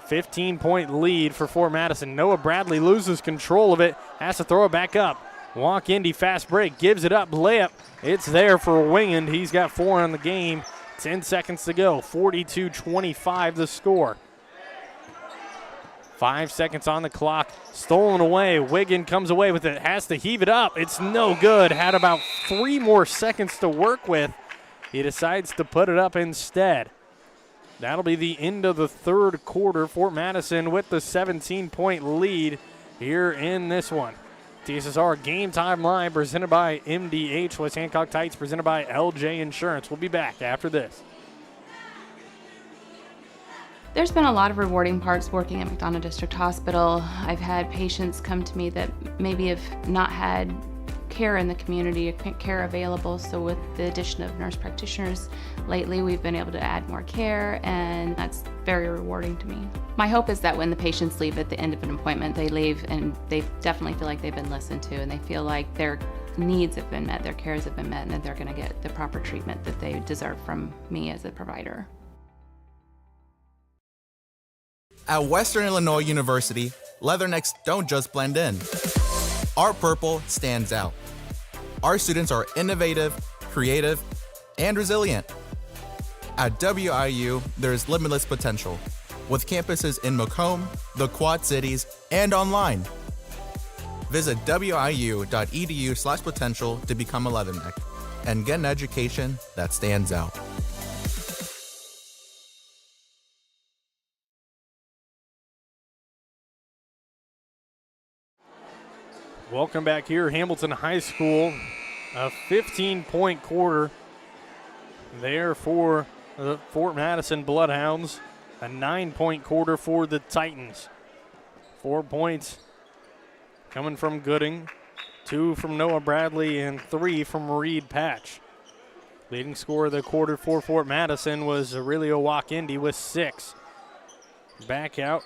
15-point lead for Fort Madison. Noah Bradley loses control of it, has to throw it back up. Walk Indy, fast break, gives it up, layup. It's there for Wingand. He's got 4 on the game. 10 seconds to go, 42-25 the score. 5 seconds on the clock, stolen away. Wiggin comes away with it, has to heave it up. It's no good. Had about 3 more seconds to work with. He decides to put it up instead. That'll be the end of the third quarter. Fort Madison with the 17-point lead here in this one. TSSR Game Time Live presented by MDH. West Hancock Titans presented by LJ Insurance. We'll be back after this.
There's been a lot of rewarding parts working at McDonough District Hospital. I've had patients come to me that maybe have not had care in the community, care available. So with the addition of nurse practitioners lately, we've been able to add more care, and that's very rewarding to me. My hope is that when the patients leave at the end of an appointment, they leave and they definitely feel like they've been listened to, and they feel like their needs have been met, their cares have been met, and that they're going to get the proper treatment that they deserve from me as a provider.
At Western Illinois University, Leathernecks don't just blend in. Our purple stands out. Our students are innovative, creative, and resilient. At WIU, there is limitless potential. with campuses in Macomb, the Quad Cities, and online. Visit wiu.edu/potential to become a Leatherneck and get an education that stands out.
Welcome back here, Hamilton High School. A 15-point quarter there for the Fort Madison Bloodhounds. A 9-point quarter for the Titans. 4 points coming from Gooding, 2 from Noah Bradley, and 3 from Reed Patch. Leading scorer of the quarter for Fort Madison was Aurelio Walk-Indy with 6. Back out,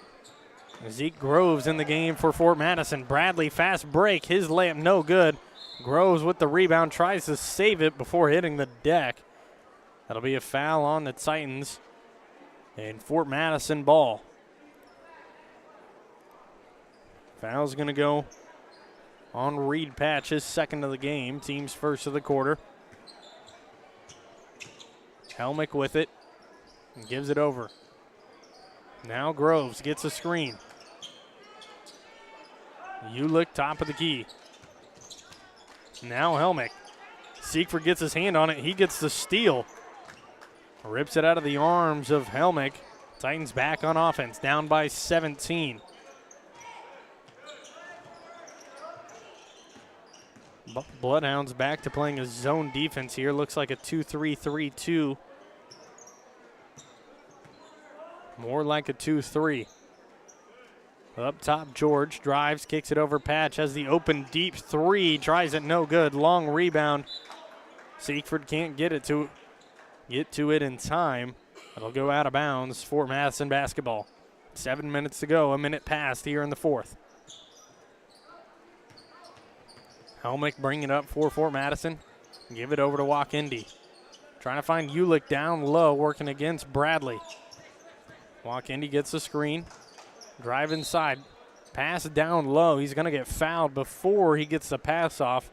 Zeke Groves in the game for Fort Madison. Bradley, fast break, his layup no good. Groves with the rebound, tries to save it before hitting the deck. That'll be a foul on the Titans and Fort Madison ball. Foul's going to go on Reed Patch, his second of the game, team's first of the quarter. Helmick with it and gives it over. Now Groves gets a screen. Ulick top of the key. Now Helmick. Siegfried gets his hand on it. He gets the steal. Rips it out of the arms of Helmick. Titans back on offense, down by 17. Bloodhounds back to playing a zone defense here. Looks like a 2-3-3-2. More like a 2-3. Up top, George drives, kicks it over Patch, has the open deep three, tries it no good. Long rebound. Siegfried can't get to it in time. It'll go out of bounds for Madison basketball. 7 minutes to go, a minute past here in the fourth. Helmick bringing it up for Fort Madison. Give it over to Walk-Indy. Trying to find Ulick down low, working against Bradley. Walk-Indy gets the screen. Drive inside. Pass down low. He's going to get fouled before he gets the pass off.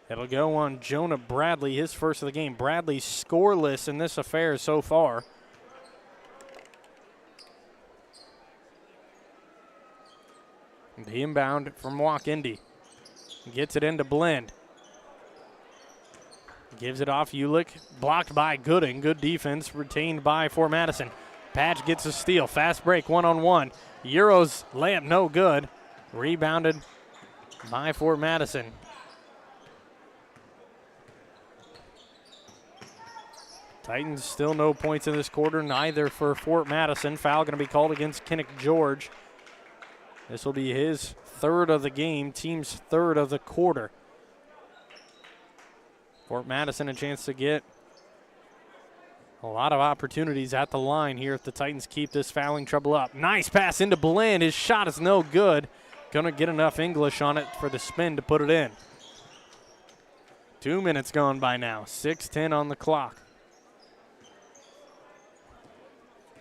It'll go on Jonah Bradley, his first of the game. Bradley scoreless in this affair so far. The inbound from Walk-Indy. Gets it into Blend. Gives it off Ulick. Blocked by Gooding. Good defense retained by Fort Madison. Patch gets a steal. Fast break, one-on-one. Euro's layup no good. Rebounded by Fort Madison. Titans still no points in this quarter, neither for Fort Madison. Foul going to be called against Kinnick George. This will be his third of the game, team's third of the quarter. Fort Madison a chance to get a lot of opportunities at the line here if the Titans keep this fouling trouble up. Nice pass into Blend. His shot is no good. Gonna get enough English on it for the spin to put it in. 2 minutes gone by now. 6:10 on the clock.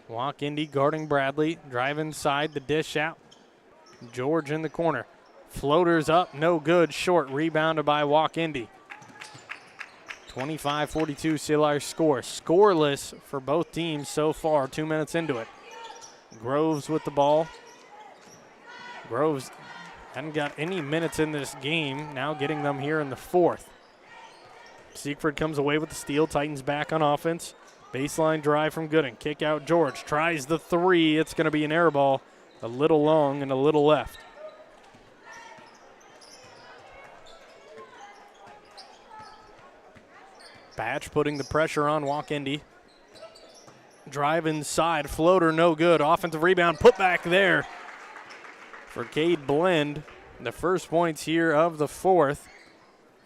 Walk-Indy guarding Bradley. Drive inside, the dish out. George in the corner. Floaters up, no good. Short, rebounded by Walk-Indy. 25-42 still our score. Scoreless for both teams so far, 2 minutes into it. Groves with the ball. Groves hadn't got any minutes in this game, now getting them here in the fourth. Siegfried comes away with the steal. Titans back on offense. Baseline drive from Gooding. Kick out George. Tries the three. It's going to be an air ball. A little long and a little left. Patch putting the pressure on Walk-Indy. Drive inside, floater no good. Offensive rebound, put back there for Cade Blend. The first points here of the fourth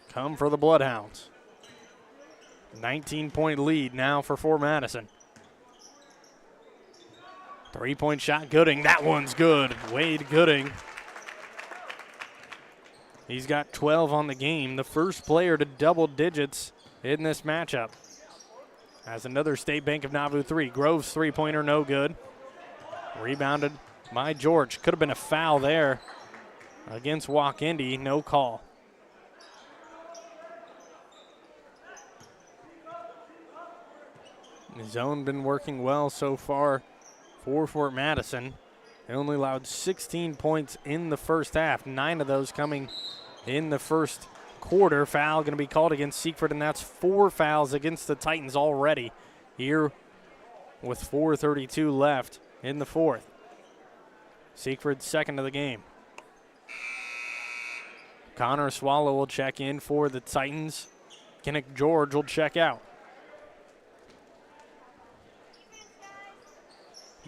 come for the Bloodhounds. 19-point lead now for Fort Madison. 3-point shot, Gooding. That one's good. Wade Gooding. He's got 12 on the game. The first player to double digits in this matchup. Has another State Bank of Nauvoo three. Groves three-pointer, no good. Rebounded by George. Could have been a foul there against Walk-Indy. No call. The zone been working well so far for Fort Madison. They only allowed 16 points in the first half, 9 of those coming in the first quarter. Foul going to be called against Siegfried, and that's 4 fouls against the Titans already here with 4:32 left in the fourth. Siegfried's second of the game. Connor Swallow will check in for the Titans. Kinnick George will check out.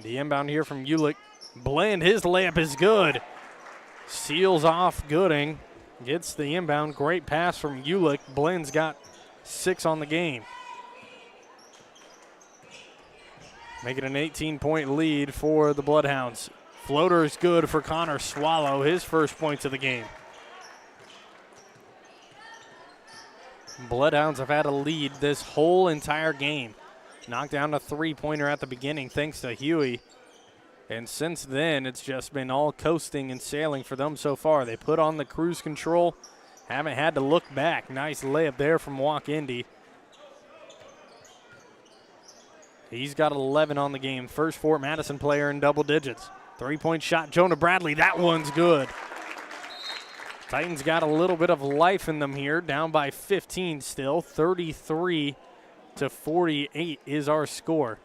The inbound here from Hulett. Blend, his layup is good. Seals off Gooding. Gets the inbound. Great pass from Hulett. Blend's got 6 on the game. Make it an 18-point lead for the Bloodhounds. Floater is good for Connor Swallow, his first points of the game. Bloodhounds have had a lead this whole entire game. Knocked down a three-pointer at the beginning thanks to Huey. And since then, it's just been all coasting and sailing for them so far. They put on the cruise control, haven't had to look back. Nice layup there from Walk Indy. He's got 11 on the game. First Fort Madison player in double digits. Three-point shot, Jonah Bradley. That one's good. Titans got a little bit of life in them here. Down by 15 still. 33-48 is our score.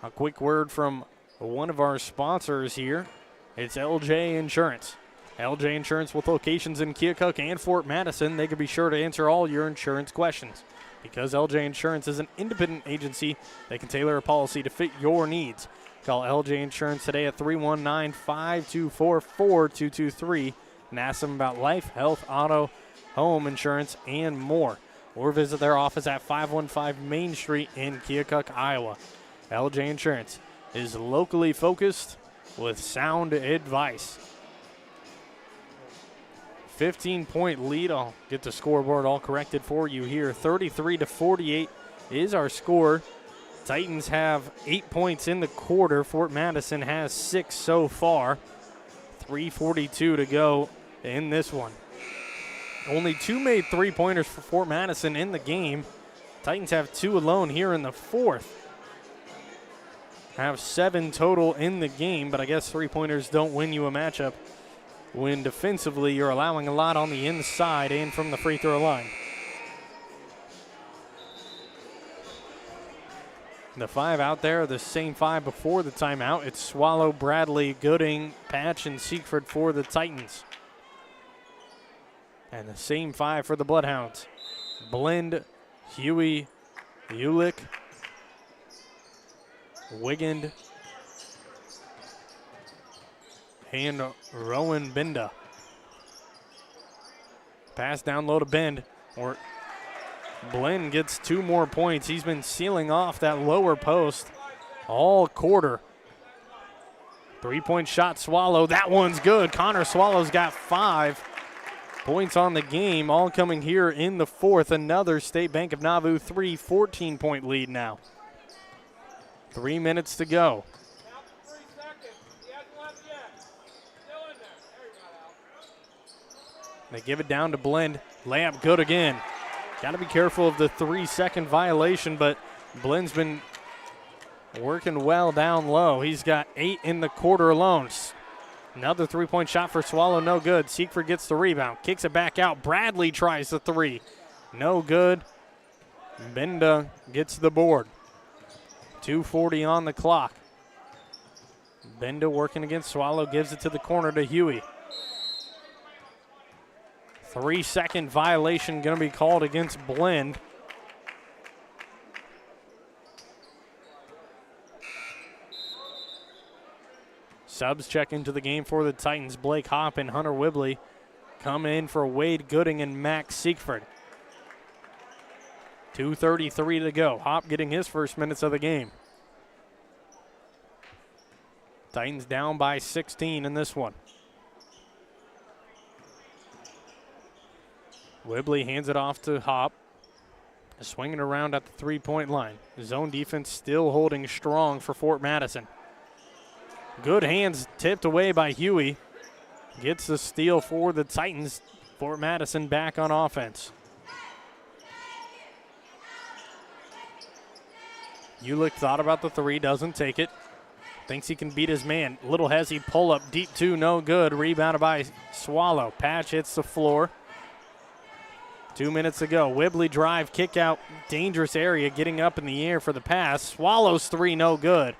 A quick word from one of our sponsors here. It's LJ Insurance. LJ Insurance with locations in Keokuk and Fort Madison. They can be sure to answer all your insurance questions. Because LJ Insurance is an independent agency, they can tailor a policy to fit your needs. Call LJ Insurance today at 319-524-4223 and ask them about life, health, auto, home insurance, and more. Or visit their office at 515 Main Street in Keokuk, Iowa. LJ Insurance is locally focused with sound advice. 15-point lead. I'll get the scoreboard all corrected for you here. 33-48 is our score. Titans have 8 points in the quarter. Fort Madison has 6 so far. 3:42 to go in this one. Only 2 made three-pointers for Fort Madison in the game. Titans have 2 alone here in the fourth. Have 7 total in the game, but I guess three-pointers don't win you a matchup when defensively you're allowing a lot on the inside and from the free throw line. The 5 out there are the same 5 before the timeout. It's Swallow, Bradley, Gooding, Patch, and Siegfried for the Titans. And the same 5 for the Bloodhounds. Blend, Huey, Hulett, Wigand, and Rowan Benda. Pass down low to Bend. Blend gets 2 more points. He's been sealing off that lower post all quarter. 3-point shot, Swallow. That one's good. Connor Swallow's got 5 points on the game, all coming here in the fourth. Another State Bank of Nauvoo 14-point lead now. 3 minutes to go. They give it down to Blend. Layup good again. Got to be careful of the 3-second violation, but Blend's been working well down low. He's got 8 in the quarter alone. Another 3-point shot for Swallow, no good. Siegfried gets the rebound, kicks it back out. Bradley tries the 3. No good. Benda gets the board. 2:40 on the clock. Benda working against Swallow, gives it to the corner to Huey. 3-second violation going to be called against Blend. Subs check into the game for the Titans. Blake Hopp and Hunter Whibley come in for Wade Gooding and Max Siegfried. 2:33 to go. Hopp getting his first minutes of the game. Titans down by 16 in this one. Whibley hands it off to Hopp. Swinging around at the 3-point line. Zone defense still holding strong for Fort Madison. Good hands tipped away by Huey. Gets the steal for the Titans. Fort Madison back on offense. Hulett thought about the 3, doesn't take it. Thinks he can beat his man. Little hezzy pull up, deep two, no good. Rebounded by Swallow. Patch hits the floor. 2 minutes to go. Whibley drive, kick out, dangerous area, getting up in the air for the pass. Swallows three, no good.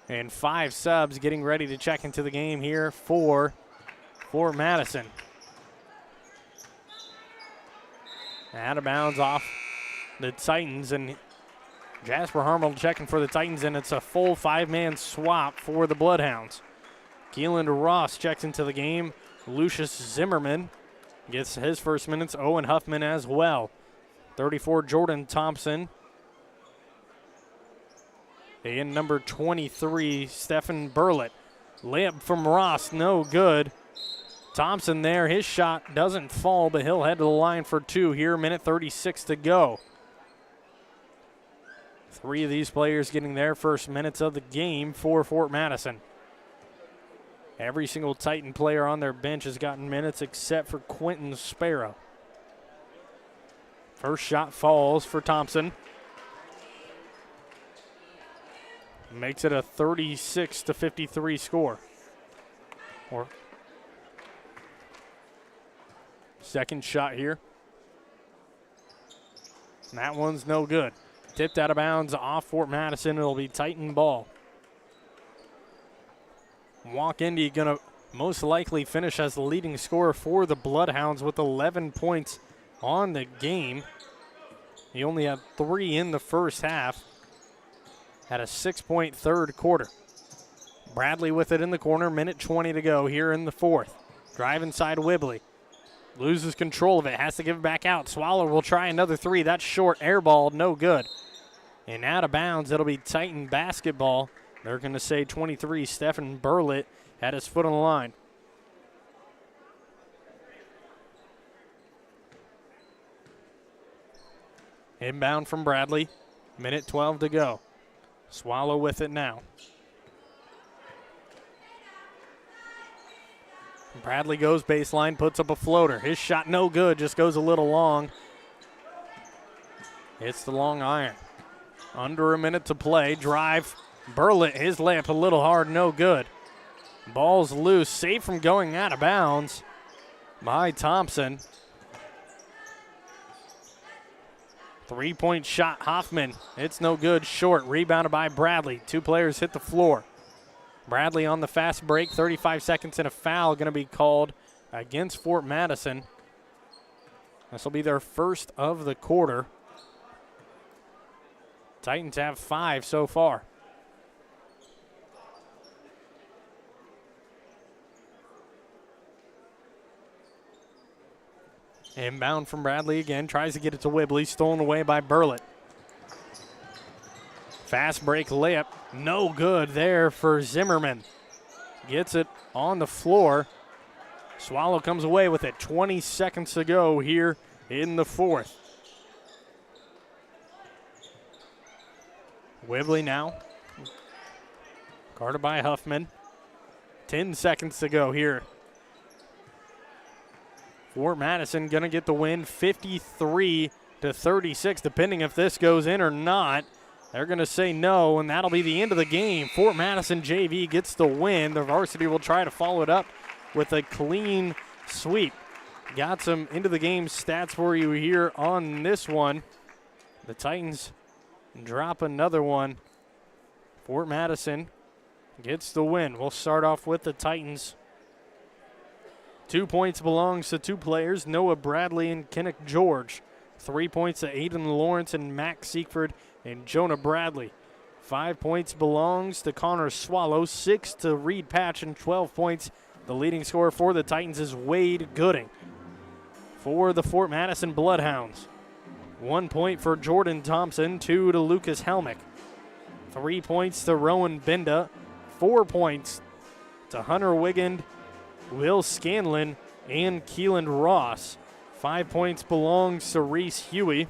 And 5 subs getting ready to check into the game here for Madison. Out of bounds off the Titans, and Jasper Harmel checking for the Titans, and it's a full 5-man swap for the Bloodhounds. Keelan Ross checks into the game. Lucius Zimmerman gets his first minutes. Owen Huffman as well. 34, Jordan Thompson. And number 23, Stephen Burlett. Layup from Ross, no good. Thompson there, his shot doesn't fall, but he'll head to the line for 2 here. Minute 36 to go. 3 of these players getting their first minutes of the game for Fort Madison. Every single Titan player on their bench has gotten minutes except for Quentin Sparrow. First shot falls for Thompson. Makes it a 36-53 score. Or second shot here. And that one's no good. Tipped out of bounds off Fort Madison. It'll be Titan ball. Walk Indy going to most likely finish as the leading scorer for the Bloodhounds with 11 points on the game. He only had 3 in the first half. Had a 6-point third quarter. Bradley with it in the corner. Minute 20 to go here in the fourth. Drive inside Whibley. Loses control of it. Has to give it back out. Swallow will try another 3. That's short. Air ball. No good. And out of bounds, it'll be Titan basketball. They're going to say 23, Stephen Burlett had his foot on the line. Inbound from Bradley. Minute 12 to go. Swallow with it now. Bradley goes baseline, puts up a floater. His shot no good, just goes a little long. Hits the long iron. Under a minute to play. Drive. Burlett, his layup a little hard, no good. Ball's loose, safe from going out of bounds by Thompson. 3-point shot, Hoffman. It's no good, short. Rebounded by Bradley. 2 players hit the floor. Bradley on the fast break. 35 seconds and a foul going to be called against Fort Madison. This will be their first of the quarter. Titans have 5 so far. Inbound from Bradley again. Tries to get it to Whibley. Stolen away by Burlett. Fast break layup. No good there for Zimmerman. Gets it on the floor. Swallow comes away with it. 20 seconds to go here in the fourth. Whibley now. Guarded by Huffman. 10 seconds to go here. Fort Madison going to get the win 53-36, depending if this goes in or not. They're going to say no, and that'll be the end of the game. Fort Madison JV gets the win. The varsity will try to follow it up with a clean sweep. Got some into the game stats for you here on this one. The Titans drop another one. Fort Madison gets the win. We'll start off with the Titans. 2 points belongs to 2 players, Noah Bradley and Kenneth George. 3 points to Aiden Lawrence and Max Siegfried and Jonah Bradley. 5 points belongs to Connor Swallow, 6 to Reed Patch, and 12 points. The leading scorer for the Titans is Wade Gooding. For the Fort Madison Bloodhounds, 1 point for Jordan Thompson, 2 to Lucas Helmick. 3 points to Rowan Benda, 4 points to Hunter Wigand, Will Scanlon, and Keelan Ross. 5 points belongs to Reese Huey.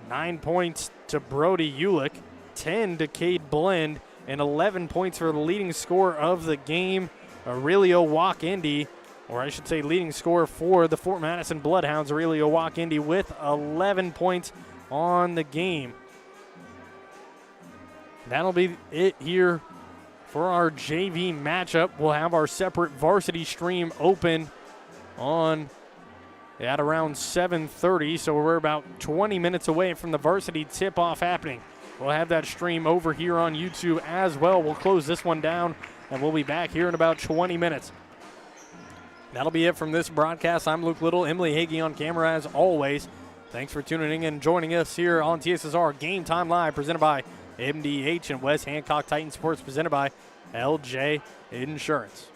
9 points to Brody Ulick. 10 to Cade Blend. And 11 points for the leading scorer of the game, Aurelio Walk-Indy. Or I should say leading scorer for the Fort Madison Bloodhounds, Aurelio Walk-Indy, with 11 points on the game. That'll be it here for our JV matchup. We'll have our separate varsity stream open at around 7:30, so we're about 20 minutes away from the varsity tip-off happening. We'll have that stream over here on YouTube as well. We'll close this one down, and we'll be back here in about 20 minutes. That'll be it from this broadcast. I'm Luke Little, Emily Hagee on camera as always. Thanks for tuning in and joining us here on TSSR Game Time Live, presented by MDH and West Hancock Titan Sports, presented by LJ Insurance.